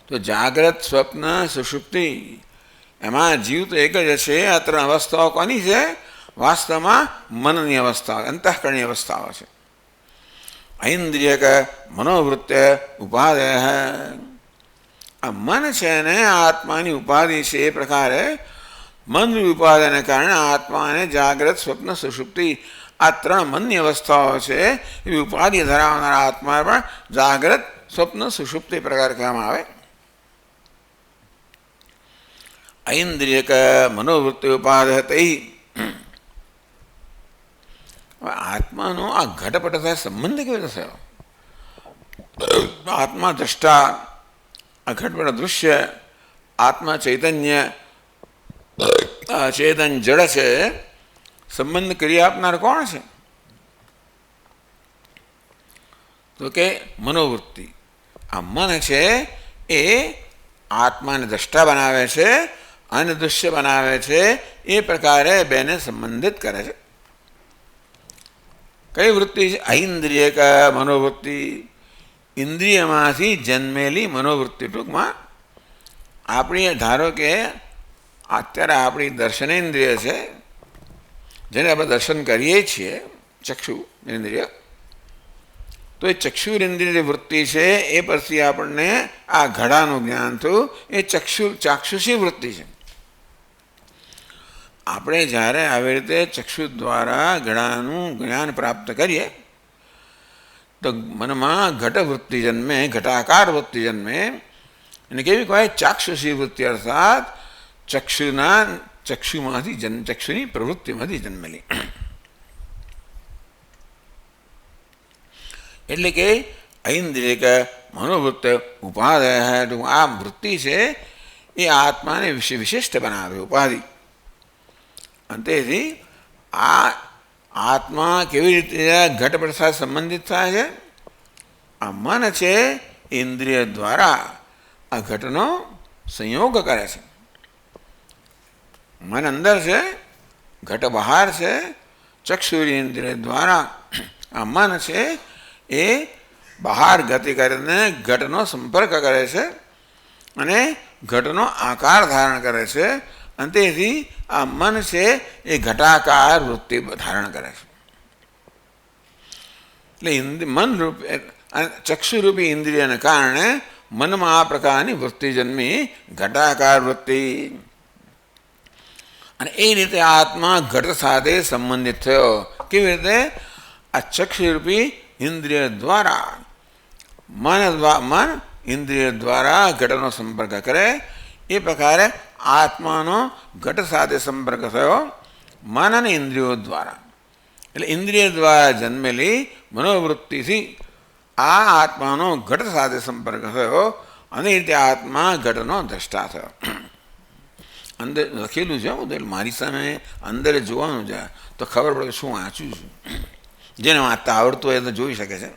તો જાગ્રત, સ્વપ્ન, સુષુપ્તિ એમાં જીવ તો એક જ છે. આ ત્રણ અવસ્થાઓ કોની છે? વાસ્તવમાં મનની અવસ્થાઓ, અંતઃકરણની અવસ્થાઓ છે. ઐન્દ્રિયક મનોવૃત્તિ ઉપાદેય. આ મન છે ને આત્માની ઉપાધિ છે. એ પ્રકારે મનની ઉપાધિને કારણે આત્માને જાગ્રત, સ્વપ્ન, સુષુપ્તિ આ ત્રણ મનની અવસ્થાઓ છે. એ ઉપાધિ ધરાવનારા આત્મા પણ જાગ્રત, સ્વપ્ન, સુષુપ્તિ પ્રકાર કહેવામાં આવે. ઐન્દ્રિયક મનોવૃત્તિ ઉપાધિ. આત્માનો આ ઘટપટ થાય સંબંધ કેવી રીતે થયો? આત્મા દ્રષ્ટા, આ ઘટપટ દૃશ્ય, આત્મા ચૈતન્ય, ચેતન જડ છે. સંબંધ કરી આપનાર કોણ છે? તો કે મનોવૃત્તિ. આ મન છે એ આત્માને દ્રષ્ટા બનાવે છે અને દૃશ્ય બનાવે છે. એ પ્રકારે બેને સંબંધિત કરે છે. કઈ વૃત્તિ છે? ઐન્દ્રિયક મનોવૃત્તિ. ઇન્દ્રિયમાંથી જન્મેલી મનોવૃત્તિ. ટૂંકમાં આપણી ધારો કે અત્યારે આપણી દર્શનેન્દ્રિય છે, જેને આપણે દર્શન કરીએ છીએ, ચક્ષુ ઇન્દ્રિય. તો એ ચક્ષુરેન્દ્રિયની વૃત્તિ છે. એ પરથી આપણને આ ઘડાનું જ્ઞાન થયું. એ ચાક્ષુષી વૃત્તિ છે. આપણે જ્યારે આવી રીતે ચક્ષુ દ્વારા ઘડાનું જ્ઞાન પ્રાપ્ત કરીએ તો મનમાં ઘટવૃત્તિ જન્મે, ઘટાકાર વૃત્તિ જન્મે. એને કેવી કહેવાય? ચાક્ષુષી વૃત્તિ. અર્થાત ચક્ષુની પ્રવૃત્તિમાંથી જન્મેલી. એટલે કે ઐન્દ્રિયક મનોવૃત્તિ ઉપાદેય. આ વૃત્તિ છે એ આત્માને વિશિષ્ટ બનાવે, ઉપાધિ. અને તેથી આ આત્મા કેવી રીતે ઘટપટ સાથે સંબંધિત થાય છે? આ મન છે ઇન્દ્રિય દ્વારા આ ઘટનો સંયોગ કરે છે. મન અંદર છે, ઘટ બહાર છે. ચક્ષુરેન્દ્રિય દ્વારા આ મન છે એ બહાર ગતિ કરીને ઘટનો સંપર્ક કરે છે અને ઘટનો આકાર ધારણ કરે છે. અને તેથી આ મન છે એ ઘટાકાર વૃત્તિ ધારણ કરે છે. એટલે મન રૂપ ચક્ષુરૂપી ઇન્દ્રિયને કારણે મનમાં આ પ્રકારની વૃત્તિ જન્મી, ઘટાકાર વૃત્તિ. અને એ રીતે આત્મા ઘટ સાથે સંબંધિત થયો. કેવી રીતે? આ ચક્ષુરૂપી ઇન્દ્રિય દ્વારા મન ઇન્દ્રિય દ્વારા ઘટનો સંપર્ક કરે. એ પ્રકારે આત્માનો ઘટ સાથે સંપર્ક થયો મન અને ઇન્દ્રિયો દ્વારા. એટલે ઇન્દ્રિય દ્વારા જન્મેલી મનોવૃત્તિથી આ આત્માનો ઘટ સાથે સંપર્ક થયો અને એ રીતે આત્મા ઘટનો દ્રષ્ટા થયો. અંદર લખેલું છે બધું, મારી સામે અંદર જોવાનું છે તો ખબર પડે કે શું વાંચ્યું છું. જેને વાંચતા આવડતું હોય તો જોઈ શકે છે.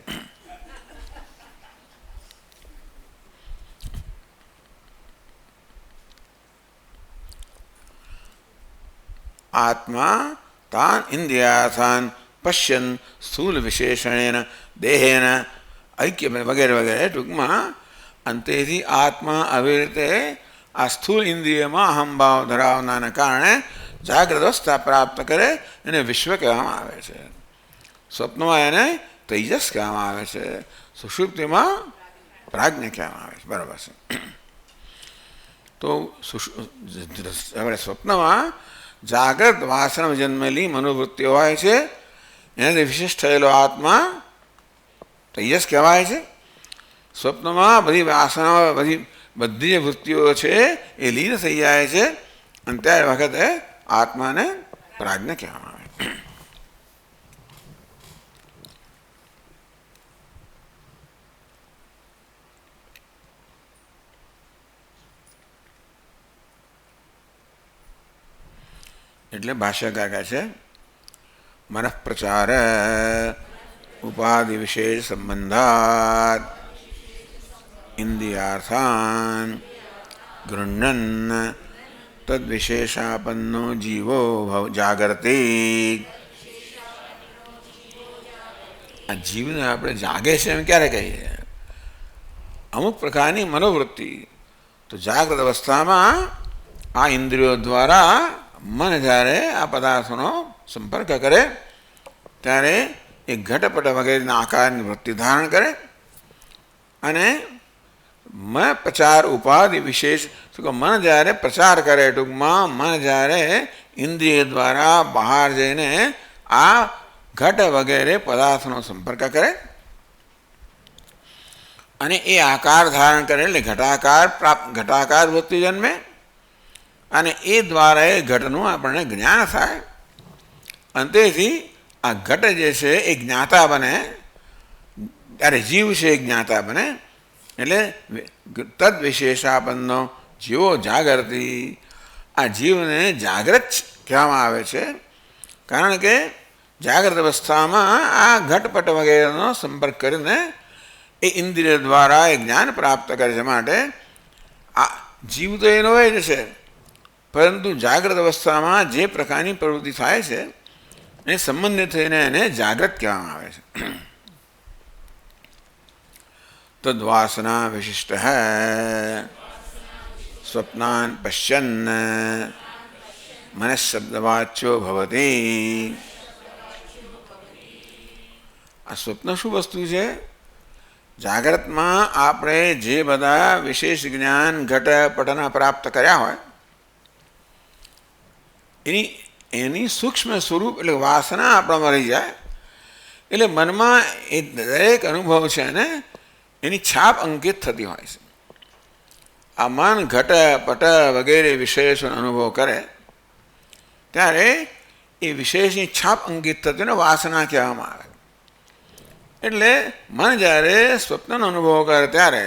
આત્મા તાન ઇન્દ્રિયાથાન પશ્યન સ્થૂલ વિશેષણેન દેહેન ઐક્ય વગેરે વગેરે. ટૂંકમાં અંતેથી આત્મા આવી રીતે આ સ્થૂળ ઇન્દ્રિયમાં અહંભાવ ધરાવવાના કારણે જાગ્રત અવસ્થા પ્રાપ્ત કરે એને વિશ્વ કહેવામાં આવે છે. સ્વપ્નમાં એને તેજસ કહેવામાં આવે છે, સુષુપ્તિમાં પ્રાજ્ઞ કહેવામાં આવે છે. બરાબર છે. તો આપણે સ્વપ્નમાં જાગ્રત વાસના જન્મેલી મનોવૃત્તિઓ હોય છે, એનાથી વિશેષ થયેલો આત્મા તેજસ કહેવાય છે. સ્વપ્નમાં બધી વાસનાઓ બધી જે વૃત્તિઓ છે એ લીન થઈ જાય છે અને ત્યારે વખતે આત્માને પ્રાજ્ઞ કહેવામાં આવે. એટલે ભાષ્યકાર કહે છે મનઃપ્રચાર ઉપાધિ વિશેષ સંબંધાત ઇન્દ્રિયાર્થાન ગૃહ્ણન તદ્વિશેષાપન્નો જીવો જાગૃતિ. આ જીવને આપણે જાગે છે એમ ક્યારે કહીએ? અમુક પ્રકારની મનોવૃત્તિ તો જાગ્રત અવસ્થામાં આ ઇન્દ્રિયો દ્વારા મન જ્યારે આ પદાર્થોનો સંપર્ક કરે ત્યારે એ ઘટપટ વગેરેના આકારની વૃત્તિ ધારણ કરે અને મન પ્રચાર ઉપાધિ વિશેષ. મન જ્યારે પ્રચાર કરે, ટૂંકમાં મન જ્યારે ઇન્દ્રિય દ્વારા બહાર જઈને આ ઘટ વગેરે પદાર્થનો સંપર્ક કરે અને એ આકાર ધારણ કરે એટલે ઘટાકાર વૃત્તિ જન્મે અને એ દ્વારા એ ઘટનું આપણને જ્ઞાન થાય. અંતેથી આ ઘટ જે છે એ જ્ઞાતા બને, ત્યારે જીવ છે એ જ્ઞાતા બને. એટલે તદ વિશેષાપન્નો જીવો જાગૃતિ. આ જીવને જાગ્રત કહેવામાં આવે છે કારણ કે જાગ્રત અવસ્થામાં આ ઘટપટ વગેરેનો સંપર્ક કરીને એ ઇન્દ્રિય દ્વારા એ જ્ઞાન પ્રાપ્ત કરે છે. માટે આ જીવ તો એનો હોય જ છે, પરંતુ જાગ્રત અવસ્થામાં જે પ્રકારની પ્રવૃત્તિ થાય છે એ સંબંધિત થઈને એને જાગ્રત કહેવામાં આવે છે. તદ્વાસના વિશિષ્ટ સ્વપ્નાન પશ્યન મનઃશબ્દવાચ્યો ભવતી. આ સ્વપ્ન શું વસ્તુ છે? જાગ્રતમાં આપણે જે બધા વિશેષ જ્ઞાન ઘટપટના પ્રાપ્ત કર્યા હોય એની સૂક્ષ્મ સ્વરૂપ એટલે વાસના આપણામાં રહી જાય. એટલે મનમાં એ દરેક અનુભવ છે ને એની છાપ અંકિત થતી હોય છે. આ મન ઘટ પટ વગેરે વિશેષનો અનુભવ કરે ત્યારે એ વિશેષની છાપ અંકિત થતી ને વાસના કહેવામાં આવે. એટલે મન જ્યારે સ્વપ્નનો અનુભવ કરે ત્યારે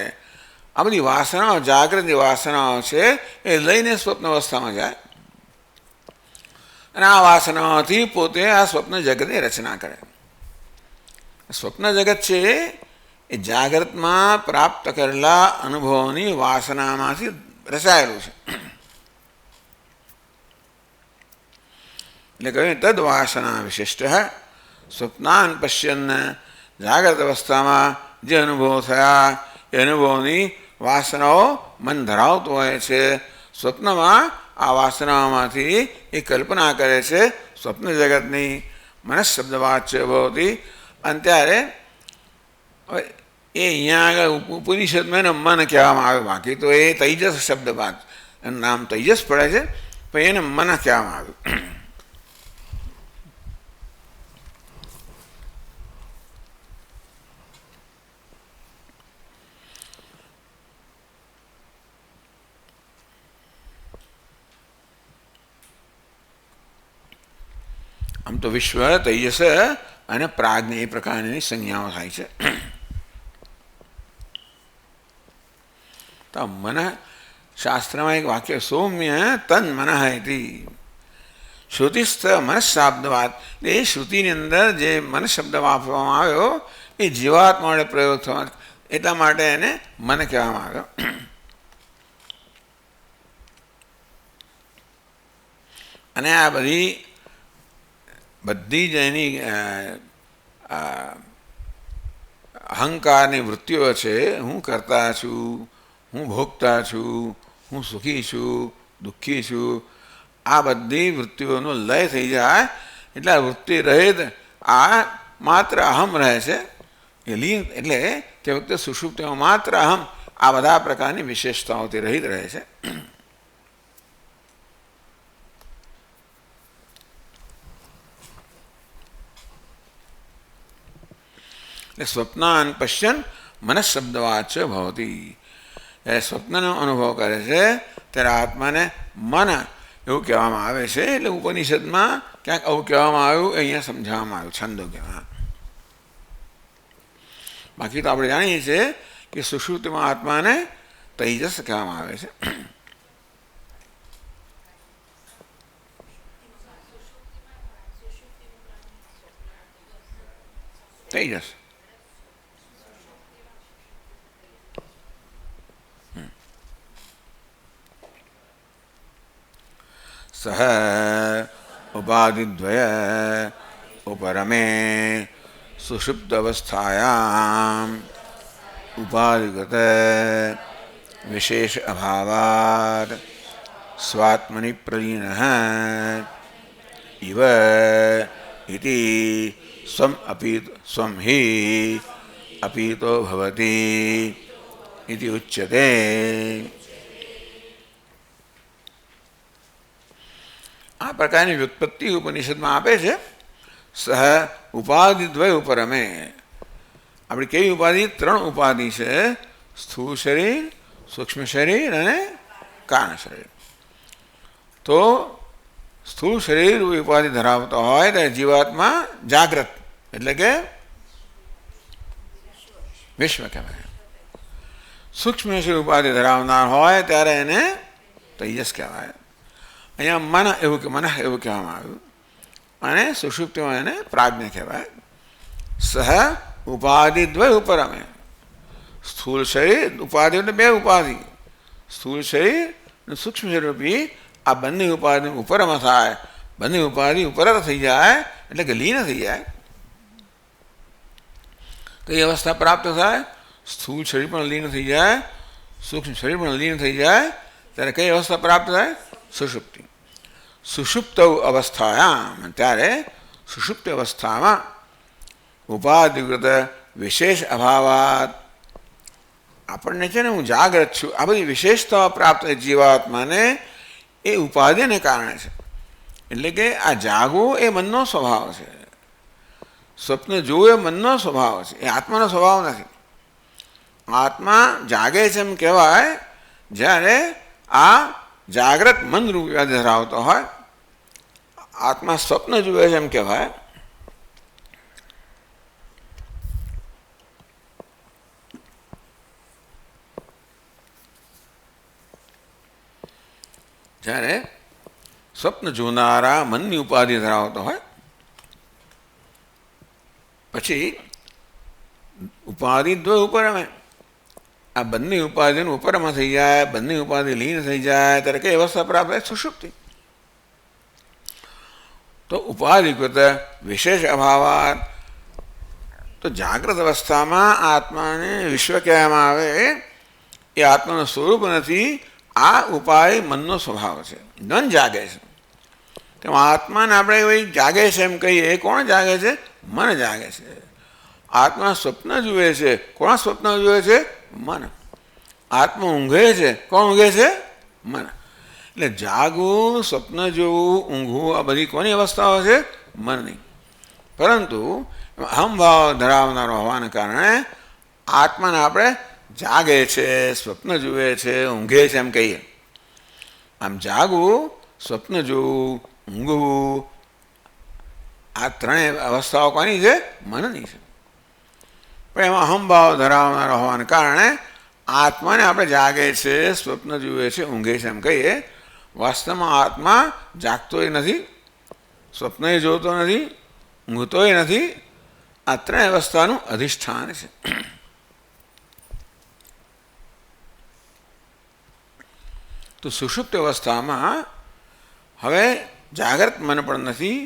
આ બધી વાસનાઓ, જાગૃતિ વાસનાઓ છે એ લઈને સ્વપ્ન અવસ્થામાં જાય અને આ વાસનાઓથી પોતે આ સ્વપ્ન જગતની રચના કરે. સ્વપ્ન જગત છે એ જાગ્રતમાં પ્રાપ્ત કરેલા અનુભવોની વાસનામાંથી રચાયેલું છે. એટલે કહ્યું તદ વાસના વિશિષ્ટ સ્વપ્નાન પશ્યન. જાગ્રત અવસ્થામાં જે અનુભવો થયા એ અનુભવોની વાસનાઓ મન ધરાવતું હોય છે. સ્વપ્નમાં આ વાસનાઓમાંથી એ કલ્પના કરે છે સ્વપ્ન જગતની. મનઃશબ્દવાચ્ય ભવતી. અને ત્યારે એ અહીંયા આગળ ઉપનિષદમાં એને મન કહેવામાં આવે, બાકી તો એ તૈજસ શબ્દ વાત એનું નામ તૈજસ પડે છે, પણ એને મન કહેવામાં આવ્યું. આમ તો વિશ્વ તૈજસ અને પ્રાજ્ઞ એ પ્રકારની સંજ્ઞાઓ થાય છે. તો મન શાસ્ત્રમાં એક વાક્ય સૌમ્ય તન મનઃ ઇતિ શ્રુતિસ્થ મનઃશાબ્દવાદ એ શ્રુતિની અંદર જે મન શબ્દ વાપરવામાં આવ્યો એ જીવાત્મા વડે પ્રયોગ થવા એટલા માટે એને મન કહેવામાં આવ્યો. અને આ બધી જ એની અહંકારની વૃત્તિઓ છે, હું કરતા છું, હું ભોગતા છું, હું સુખી છું, દુઃખી છું, આ બધી વૃત્તિઓનો લય થઈ જાય એટલે આ વૃત્તિ રહિત આ માત્ર અહમ રહે છે એ લીન. એટલે તે વખતે સુષુપ્તિમાં માત્ર અહમ આ બધા પ્રકારની વિશેષતાઓથી રહિત રહે છે. એટલે સ્વપ્નાન પશ્યન મનઃશબ્દવાચ ભવતી. જ્યારે સ્વપ્નનો અનુભવ કરે છે ત્યારે આત્માને મન એવું કહેવામાં આવે છે. એટલે ઉપનિષદમાં ક્યાંક આવું કહેવામાં આવ્યું, અહીંયા સમજાવવામાં આવ્યું છંદોગ્યમાં. બાકી તો આપણે જાણીએ છીએ કે સુષુપ્તિમાં આત્માને તૈજસ કહેવામાં આવે છે. તૈજસ સહ ઉપાધિદ્વય ઉપરમે સુષુપ્ત અવસ્થાયામ ઉપાધિગત વિશેષ અભાવાદ સ્વાત્મનિ પ્રલીનઃ ઇવ ઇતિ સ્વમ હિ અપીતો ભવતિ ઇતિ ઉચ્યતે. આ પ્રકારની વ્યુત્પત્તિ ઉપનિષદમાં આપે છે. સહ ઉપાધિદ્વય ઉપરમે. આપણી કેવી ઉપાધિ? 3 ઉપાધિ છે: સ્થૂળ શરીર, સૂક્ષ્મ શરીર અને કારણ શરીર. તો સ્થૂળ શરીર ઉપાધિ ધરાવતો હોય ત્યારે જીવાત્મા જાગ્રત એટલે કે વિશ્વ કહેવાય. સૂક્ષ્મ શરીર ઉપાધિ ધરાવનાર હોય ત્યારે એને તૈજસ કહેવાય. અહીંયા મન એવું કહેવામાં આવ્યું અને સુષુપ્તિમાં એને પ્રાજ્ઞ કહેવાય. સહ ઉપાધિદ્વય ઉપરમે. સ્થૂળ શરીર ઉપાધિ એટલે 2 ઉપાધિ, સ્થૂળ શરીર અને સૂક્ષ્મ શરીર રૂપી આ બંને ઉપાધિ ઉપરમાં થાય. બંને ઉપાધિ ઉપર થઈ જાય એટલે કે લીન થઈ જાય. કઈ અવસ્થા પ્રાપ્ત થાય? સ્થૂળ શરીર પણ લીન થઈ જાય, સૂક્ષ્મ શરીર પણ લીન થઈ જાય ત્યારે કઈ અવસ્થા પ્રાપ્ત થાય? સુષુપ્તિ. સુષુપ્ત અવસ્થાયામ ત્યારે સુષુપ્ત અવસ્થામાં ઉપાધિકૃત વિશેષ અભાવાત આપણને છે ને હું જાગ્રત છું આ બધી વિશેષતાઓ પ્રાપ્ત જીવાત્માને એ ઉપાધિને કારણે છે. એટલે કે આ જાગવું એ મનનો સ્વભાવ છે, સ્વપ્ન જોવું એ મનનો સ્વભાવ છે, એ આત્માનો સ્વભાવ નથી. આત્મા જાગે છે એમ કહેવાય જ્યારે આ જાગ્રત મન રૂપ ધરાવતો હોય. આત્મા સ્વપ્ન જુએ છે એમ કહેવાય. જ્યારે સ્વપ્ન જોનારા મનની ઉપાધિ ધરાવતો હોય પછી ઉપાધિ દ્વય ઉપરમે આ બંને ઉપાધિનું ઉપરમાં થઈ જાય, બંને ઉપાધિ લીન થઈ જાય ત્યારે કઈ અવસ્થા પ્રાપ્ત થાય? સુષુપ્તિ. તો ઉપાધિકૃત વિશેષ અભાવાત. તો જાગ્રત અવસ્થામાં આત્માને વિશ્વ કહેવામાં આવે એ આત્માનું સ્વરૂપ નથી, આ ઉપાય મનનો સ્વભાવ છે. મન જાગે છે તેમાં આત્માને આપણે ભાઈ જાગે છે એમ કહીએ. કોણ જાગે છે? મન જાગે છે. આત્મા સ્વપ્ન જુએ છે. કોણ સ્વપ્ન જુએ છે? મન. આત્મા ઊંઘે છે. કોણ ઊંઘે છે? મન. એટલે જાગવું, સ્વપ્ન જોવું, ઊંઘવું આ બધી કોની અવસ્થાઓ છે? મનની. પરંતુ અહમભાવ ધરાવનારો હોવાને કારણે આત્માને આપણે જાગે છે, સ્વપ્ન જુએ છે, ઊંઘે છે એમ કહીએ. આમ જાગવું, સ્વપ્ન જોવું, ઊંઘવું આ 3 અવસ્થાઓ કોની છે? મનની છે. પણ એમાં અહમભાવ ધરાવનારા હોવાને કારણે આત્માને આપણે જાગે છે, સ્વપ્ન જુએ છે, ઊંઘે છે એમ કહીએ, વાસ્તવમાં આત્મા જાગતોય નથી, સ્વપ્નએ જોતો નથી, ઊંઘતોય નથી. આ ત્રણ અવસ્થાનું અધિષ્ઠાન છે. તો સુષુપ્ત અવસ્થામાં હવે જાગ્રત મન પણ નથી,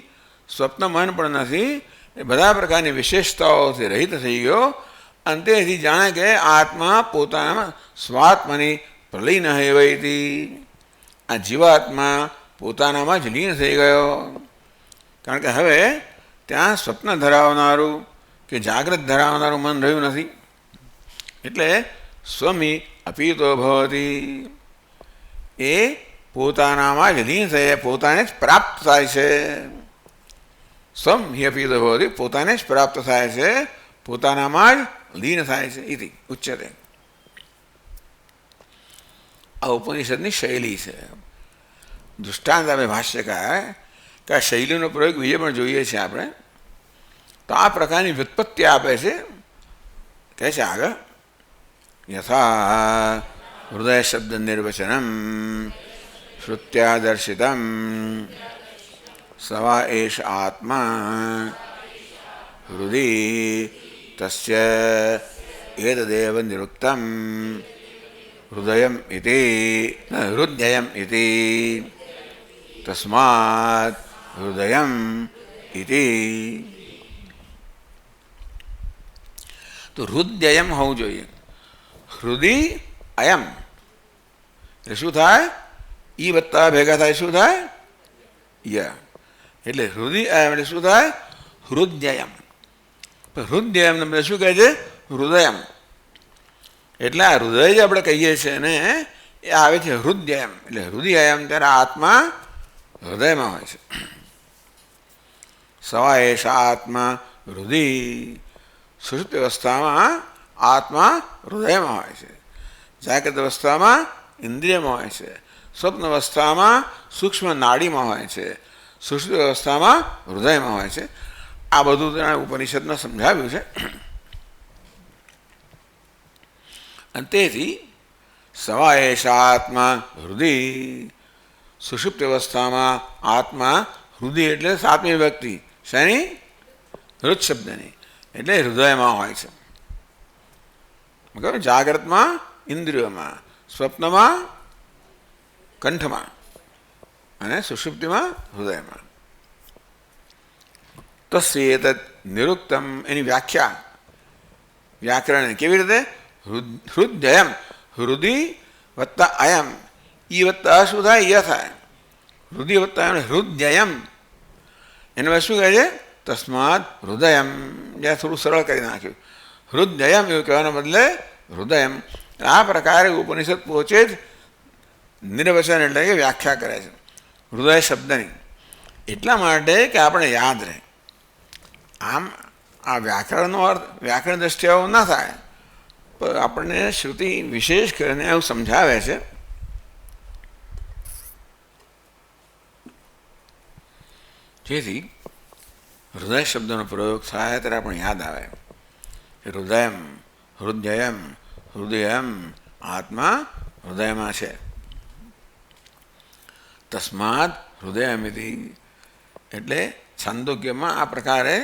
સ્વપ્ન મન પણ નથી, એ બધા પ્રકારની વિશેષતાઓથી રહિત થઈ ગયો. અંતેથી જાણે કે આત્મા પોતાના સ્વાત્માની પ્રલીન હેવૈતી, આ જીવાત્મા પોતાનામાં જ લીન થઈ ગયો. કારણ કે હવે ત્યાં સ્વપ્ન ધરાવનારું કે જાગ્રત ધરાવનારું મન રહ્યું નથી. એટલે સ્વમી અપીતો ભવતી, એ પોતાનામાં જ લીન થઈ, પોતાને જ પ્રાપ્ત થાય છે. સ્વમ હિ અપીતો ભવતી, પોતાને જ પ્રાપ્ત થાય છે, પોતાનામાં જ લીન થાય છે. ઇતિ ઉચ્યતે. આ ઉપનિષદની શૈલી છે. દૃષ્ટાંત આપણે ભાષ્યકાર કે આ શૈલીનો પ્રયોગ બીજે પણ જોઈએ છીએ આપણે. તો આ પ્રકારની વ્યુત્પત્તિ આપે છે. કહે છે આગળ, યથા હૃદય શબ્દ નિર્વચનમ શ્રુત્યાદર્શિતમ સવા એષ આત્મા હૃદય તસ્ય એતદેવ નિરુક્તમ હૃદયમ ઇતિ હૃદયમ ઇતિ તસ્માત હૃદયમ ઇતિ. તો હૃદયમ હોવું જોઈએ. હૃદય અયમ એટલે શું થાય? ઈ વત્તા ભેગા થાય શું થાય? ય. એટલે હૃદય અયમ એટલે શું થાય? હૃદયમ. હૃદયમ તમને શું કહે છે? હૃદયમ. એટલે આ હૃદય જે આપણે કહીએ છીએ ને એ આવે છે હૃદયમ. એટલે હૃદયમ ત્યારે આત્મા હૃદયમાં હોય છે. સવા એષા આત્મા હૃદય. સુષુપ્ત અવસ્થામાં આત્મા હૃદયમાં હોય છે, જાગ્રત અવસ્થામાં ઇન્દ્રિયમાં હોય છે, સ્વપ્ન અવસ્થામાં સૂક્ષ્મ નાડીમાં હોય છે, સુષુપ્ત અવસ્થામાં હૃદયમાં હોય છે. આ બધું તેણે ઉપનિષદમાં સમજાવ્યું છે. અને તેથી સવા એષા આત્મા હૃદય. સુષુપ્ત અવસ્થામાં આત્મા હૃદય એટલે સાતમી વ્યક્તિ શેની? હૃદ શબ્દની. એટલે હૃદયમાં હોય છે. જાગ્રતમાં ઇન્દ્રિયોમાં, સ્વપ્નમાં કંઠમાં અને સુષુપ્તિમાં હૃદયમાં. તસ્યેતદ નિરુક્તમ એની વ્યાખ્યા વ્યાકરણ કેવી રીતે? હૃદયમ હૃદય વત્તા અયમ, ઈ વત્તા શું થાય? ય થાય. હૃદય વત્તા અયમ હૃદયમ. એના શું કહે છે? તસ્માત હૃદયમ. જ્યાં થોડું સરળ કરી નાખ્યું. હૃદયમ એવું કહેવાના બદલે હૃદયમ. આ પ્રકારે ઉપનિષદ પહોંચે જ નિર્વચન એટલે કે વ્યાખ્યા કરે છે હૃદય શબ્દની. એટલા માટે કે આપણે યાદ રહે. આમ આ વ્યાકરણનો અર્થ વ્યાકરણ દ્રષ્ટિએ આવું ના થાય, પણ આપણને શ્રુતિ વિશેષ કરીને એવું સમજાવે છે. જેથી હૃદય શબ્દનો પ્રયોગ થાય ત્યારે આપણે યાદ આવે હૃદયમ હૃદયમ હૃદયમ. આત્મા હૃદયમાં છે. તસ્માત હૃદયમિતિ. એટલે છાંદોગ્યમાં આ પ્રકારે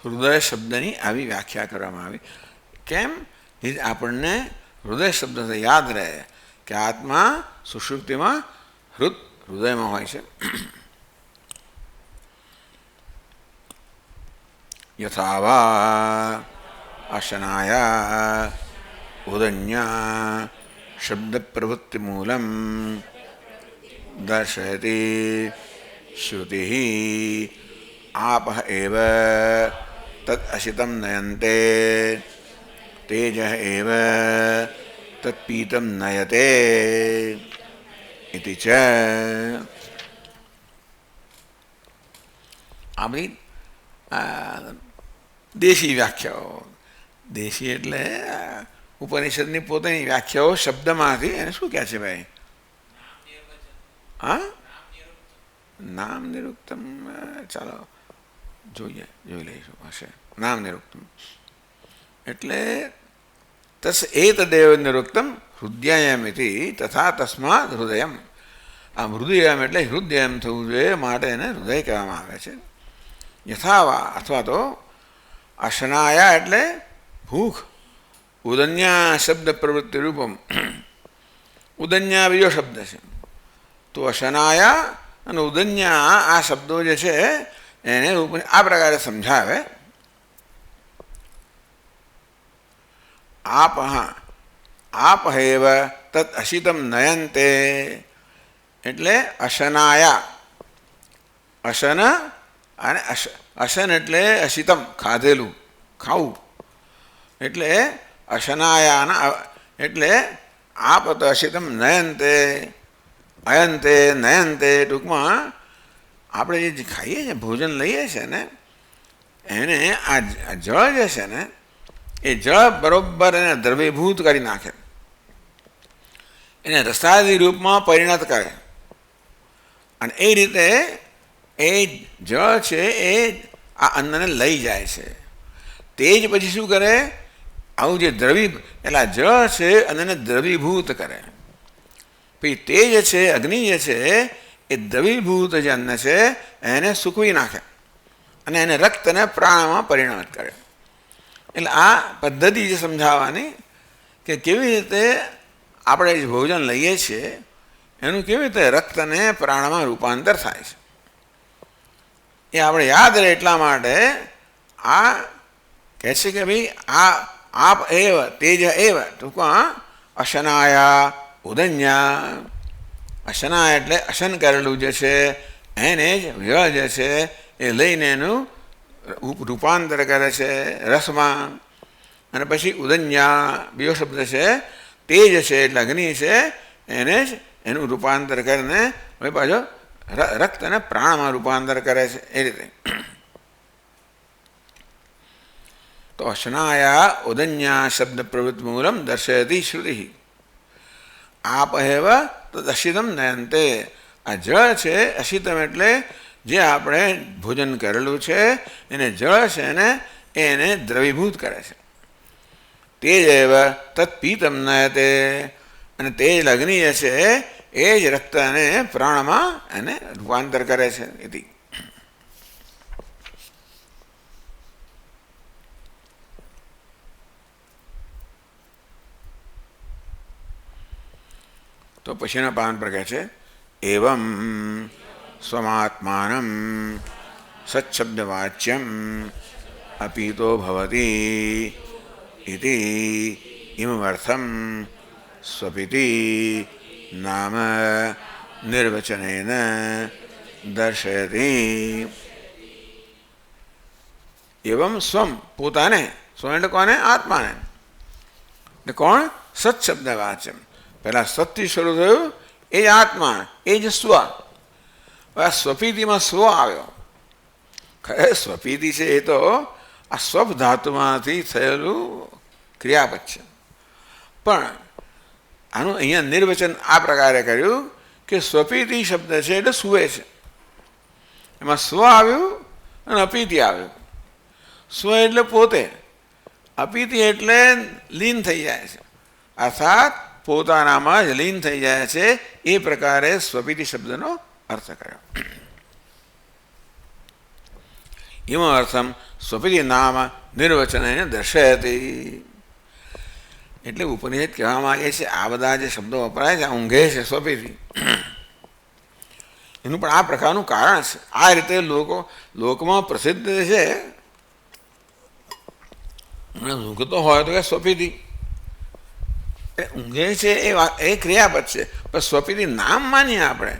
હૃદય શબ્દની આવી વ્યાખ્યા કરવામાં આવી. કેમ? આપણને હૃદય શબ્દથી યાદ રહે કે આત્મા સુષુપ્તિમાં હૃદયમાં હોય છે. યથા વા આશનાયા ઉદન્યા શબ્દ પ્રવૃત્તિ મૂલમ દર્શયતિ શ્રુતિ આપ એવ તદ અશિતમ નયન્તે તેજ એવ તત્પીતમ નયતે ઇતિ ચ. આ બધી દેશી વ્યાખ્યાઓ. દેશી એટલે ઉપનિષદની પોતાની વ્યાખ્યાઓ શબ્દમાંથી. એને શું કહે છે ભાઈ? હા, નામ નિરુક્તમ. ચાલો જોઈ લઈશું. હશે નામ નિરુક્તમ એટલે તસ એતદેવ નિરુક્તમ હૃદયમિતિ તથા તસ્માદ હૃદયમ. આમ હૃદયમ એટલે હૃદયમ થવું જોઈએ, માટે એને હૃદય કહેવામાં આવે છે. યથાવા અથવા તો અશનાયા એટલે ભૂખ. ઉદન્યા શબ્દ પ્રવૃત્તિ રૂપમ. ઉદન્યા બીજો શબ્દ છે, તો અશનાયા અને ઉદન્યા આ શબ્દો જે છે એને આ પ્રકારે સમજાવે. આપહેવ તત અશિતમ નયંતે એટલે અશનાયા. અશન અને અશન એટલે અશિતમ ખાધેલું, ખાવું. એટલે અશનાયાના એટલે આપ તો અશિતમ નયંતે અયંતે નયંતે. ટૂંકમાં આપણે જે ખાઈએ છીએ, ભોજન લઈએ છીએ ને, એને આ જળ જે છે ને એ જળ બરોબર એને દ્રવીભૂત કરી નાખે, એને રસાદી રૂપમાં પરિણત કરે. અને એ રીતે એ જળ છે એ આ અન્નને લઈ જાય છે. તે જ પછી શું કરે, આવું જે એટલે આ જળ છે અન્નને દ્રવીભૂત કરે. પછી તે જે છે અગ્નિ જે છે એ દ્રવીભૂત જે અન્ન છે એને સૂકવી નાખે અને એને રક્તને પ્રાણમાં પરિણત કરે. એટલે આ પદ્ધતિ જે સમજાવવાની કે કેવી રીતે આપણે જે ભોજન લઈએ છીએ એનું કેવી રીતે રક્તને પ્રાણમાં રૂપાંતર થાય છે એ આપણે યાદ રહે. એટલા માટે આ કહે છે કે ભાઈ આપ એવ તેજ એવ. ટૂંકમાં અશનાયા ઉદન્યા. અશનાય એટલે અશન કરેલું જે છે એને જ વ્યય જે છે એ લઈને એનું રૂપાંતર કરે છે રસમાં. અને પછી ઉદન્યા બીજો શબ્દ છે, તેજ છે એટલે અગ્નિ છે, એને જ એનું રૂપાંતર કરીને હવે પાછો રક્તને પ્રાણમાં રૂપાંતર કરે છે. એ રીતે તો અશનાયા ઉદન્યા શબ્દ પ્રવૃત્તિ મૂલમ દર્શયતી શ્રુતિ. આપહેવ તો અશિતમ નયંતે. આ જળ છે અશિતમ એટલે જે આપણે ભોજન કરેલું છે એને જળ છે ને એને દ્રવીભૂત કરે છે. તે જ એવ તત્પીતમ નયતે. અને તે જ અગ્નિ છે એ જ રક્તને પ્રાણમાં એને રૂપાંતર કરે છે. એથી તો પછીના પાન પર કહે છે એવમ સ્વમાત્માનમ સચ્શબ્દવાચ્યમ અપીતો ભવતી ઇતિ ઇમમર્થમ સ્વપિતિ નામ નિર્વચનેન દર્શયતિ. એવમ સ્વમ પોતાને, સ્વ એટલે કોને, આત્માને. એટલે કોણ, સચ્શબ્દવાચ્યમ. પહેલાં સત્ય શરૂ થયું એ જ આત્મા, એ જ સ્વ. આ સ્વપીતિમાં સ્વ આવ્યો. ખરે સ્વપીતિ છે એ તો આ સ્વપ ધાતુમાંથી થયેલું ક્રિયાપદ છે. પણ આનું અહીંયા નિર્વચન આ પ્રકારે કર્યું કે સ્વપીતિ શબ્દ છે એટલે સુવે છે. એમાં સ્વ આવ્યું અને અપીતિ આવ્યું. સ્વ એટલે પોતે, અપીતિ એટલે લીન થઈ જાય છે, અર્થાત પોતાનામાં જ લીન થઈ જાય છે. એ પ્રકારે સ્વપીતિ શબ્દનો અર્થ કર્યો. એમાં અર્થમ સ્વપીતિ નામ નિર્વચન દર્શયતી. એટલે ઉપનિષદ કહેવા માંગે છે આ બધા જે શબ્દો વપરાય છે ઊંઘે છે સ્વપીતિ, એનું પણ આ પ્રકારનું કારણ છે. આ રીતે લોકમાં પ્રસિદ્ધ છે. ઊંઘતો હોય તો કે સ્વપીતિ ઊંઘે છે એ ક્રિયાપદ છે, પણ સ્વપીતિ નામ માનીએ આપણે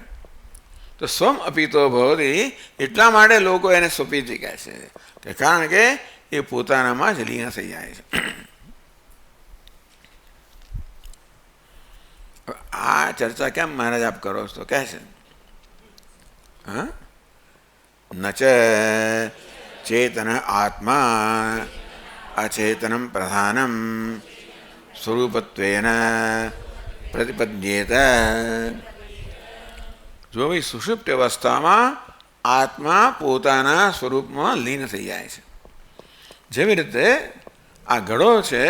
તો સ્વમ અપીતો ભવતી. એટલા માટે લોકો એને સ્વપીતિ કહે છે, કારણ કે એ પોતાનામાં જ લીન થઈ જાય છે. આ ચર્ચા કેમ મહારાજ આપ કરો છો તો કહે છે ન ચેતન આત્મા અચેતનમ પ્રધાનમ સ્વરૂપત્વેન પ્રતિપદ્યેત. જો ભાઈ સુષુપ્ત અવસ્થામાં આત્મા પોતાના સ્વરૂપમાં લીન થઈ જાય છે. જેવી રીતે આ ઘડો છે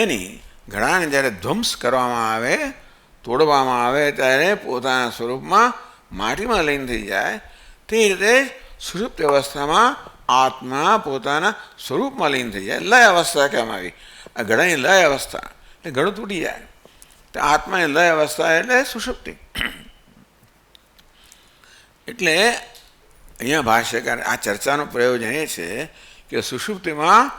એની ઘડાને જ્યારે ધ્વંસ કરવામાં આવે, તોડવામાં આવે, ત્યારે પોતાના સ્વરૂપમાં માટીમાં લીન થઈ જાય. તે રીતે સુષુપ્ત અવસ્થામાં આત્મા પોતાના સ્વરૂપમાં લીન થઈ જાય. લય અવસ્થા કહેવામાં આવી. આ ઘડાની લય અવસ્થા એટલે ઘડું તૂટી જાય. તો આત્માની લય અવસ્થા એટલે સુષુપ્તિ. એટલે અહીંયા ભાષ્યકાર આ ચર્ચાનો પ્રયોજન એ છે કે સુષુપ્તિમાં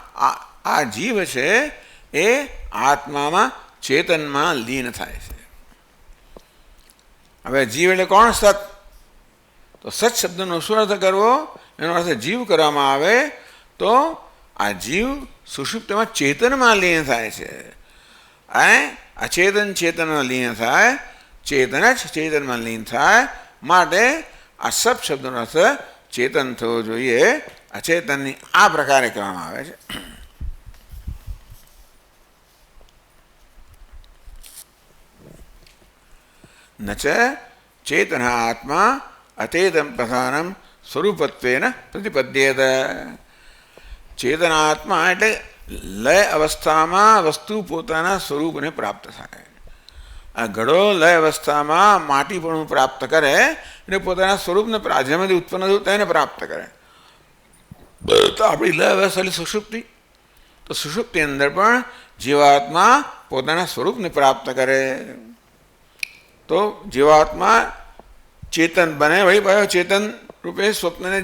આ જીવ છે એ આત્મામાં ચેતનમાં લીન થાય છે. હવે જીવ એટલે કોણ? સત. તો સત શબ્દનો શું અર્થ કરવો? એનો અર્થ જીવ કરવામાં આવે તો આ જીવ સુષુપ્તિમાં ચેતનમાં લીન થાય છે. અચેતન ચેતનમાં લીન થાય, ચેતન જ ચેતનમાં લીન થાય. માટે આ સત શબ્દનો અર્થ ચેતન થવો જોઈએ. અચેતનની આ પ્રકારે કહેવામાં આવે છે. ન ચ ચેતન આત્મા અચેતન પ્રધાનમ સ્વરૂપત્વેન પ્રતિપદ્યેત. ચેતનાત્મા એટલે લય અવસ્થામાં વસ્તુ પોતાના સ્વરૂપને પ્રાપ્ત થાય. આ ઘડો લય અવસ્થામાં માટીપણું પ્રાપ્ત કરે એટલે પોતાના સ્વરૂપને જેમાંથી ઉત્પન્ન થયું તેને પ્રાપ્ત કરે. તો આપણી લય અવસ્થા એટલે સુષુપ્તિ. તો સુષુપ્તિ અંદર પણ જીવાત્મા પોતાના સ્વરૂપને પ્રાપ્ત કરે. તો જીવાત્મા ચેતન બને, વળી પાછો ચેતન રૂપે સ્વપ્નને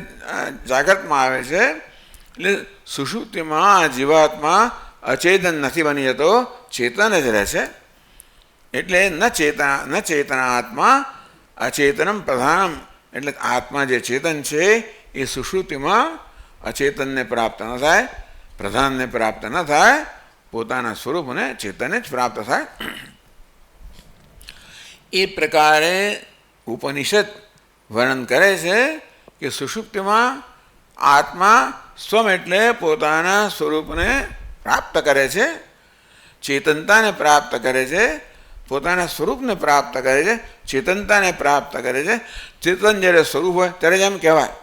જાગૃતમાં આવે છે. એટલે સુષુપ્તિમાં જીવાત્મા અચેતન નથી બની જતો, ચેતન જ રહે છે. એટલે ન ચેતના આત્મા અચેતનમ પ્રધાનમ. એટલે આત્મા જે ચેતન છે એ સુષુપ્તિમાં અચેતનને પ્રાપ્ત ન થાય, પ્રધાનને પ્રાપ્ત ન થાય, પોતાના સ્વરૂપને ચેતનને જ પ્રાપ્ત થાય. એ પ્રકારે ઉપનિષદ વર્ણન કરે છે કે સુષુપ્તિમાં આત્મા સ્વમ એટલે પોતાના સ્વરૂપને પ્રાપ્ત કરે છે, ચેતનતાને પ્રાપ્ત કરે છે, પોતાના સ્વરૂપને પ્રાપ્ત કરે છે, ચેતનતાને પ્રાપ્ત કરે છે. ચેતન જ્યારે સ્વરૂપ હોય ત્યારે જ એમ કહેવાય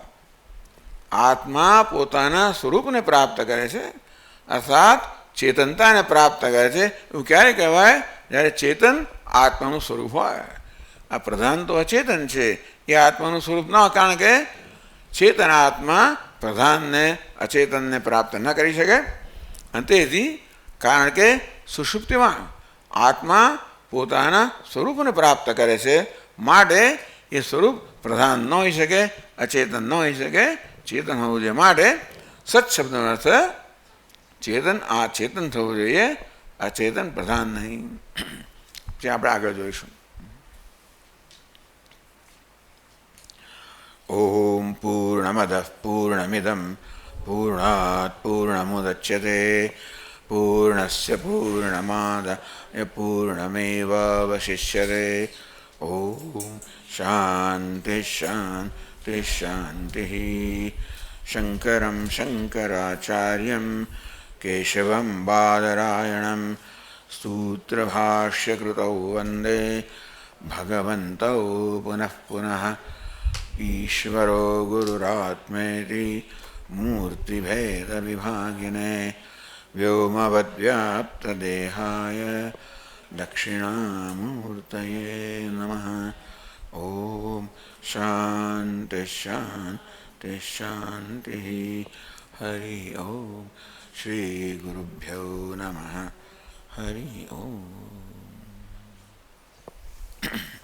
આત્મા પોતાના સ્વરૂપને પ્રાપ્ત કરે છે, અર્થાત ચેતનતાને પ્રાપ્ત કરે છે. એવું ક્યારે કહેવાય? જ્યારે ચેતન આત્માનું સ્વરૂપ હોય. આ પ્રધાન તો અચેતન છે, એ આત્માનું સ્વરૂપ ન હોય. કારણ કે ચેતન આત્મા પ્રધાનને અચેતનને પ્રાપ્ત ન કરી શકે. અને તેથી કારણ કે સુષુપ્તિમાં આત્મા પોતાના સ્વરૂપને પ્રાપ્ત કરે છે, માટે એ સ્વરૂપ પ્રધાન ન હોઈ શકે, અચેતન ન હોઈ શકે, ચેતન હોવું જોઈએ. માટે સત શબ્દનો અર્થ ચેતન ચેતન થવું જોઈએ, અચેતન પ્રધાન નહીં. જે આપણે આગળ જોઈશું. ઓમ પૂર્ણમદઃ પૂર્ણમિદં પૂર્ણાત પૂર્ણમુદચ્યતે પૂર્ણસ્ય પૂર્ણમાદાય પૂર્ણમેવાવશિષ્યતે. ઓમ શાંતિ શાંતિ શાંતિ. શંકરં શંકરાચાર્યં કેશવં બાદરાયણં સૂત્રભાષ્યકૃતૌ વંદે ભગવन्तૌ પુનઃ પુનઃ. ઈશ્વરો ગુરુરાત્મેતિ મૂર્તિભેદવિભાગિને વ્યોમવદ્વ્યાપ્તદેહાય દક્ષિણામૂર્તયે નમઃ. ઓમ શાંતિ શાંતિ શાંતિ. હરિ ઓમ. શ્રી ગુરુભ્યો નમઃ. હરિ ઓમ.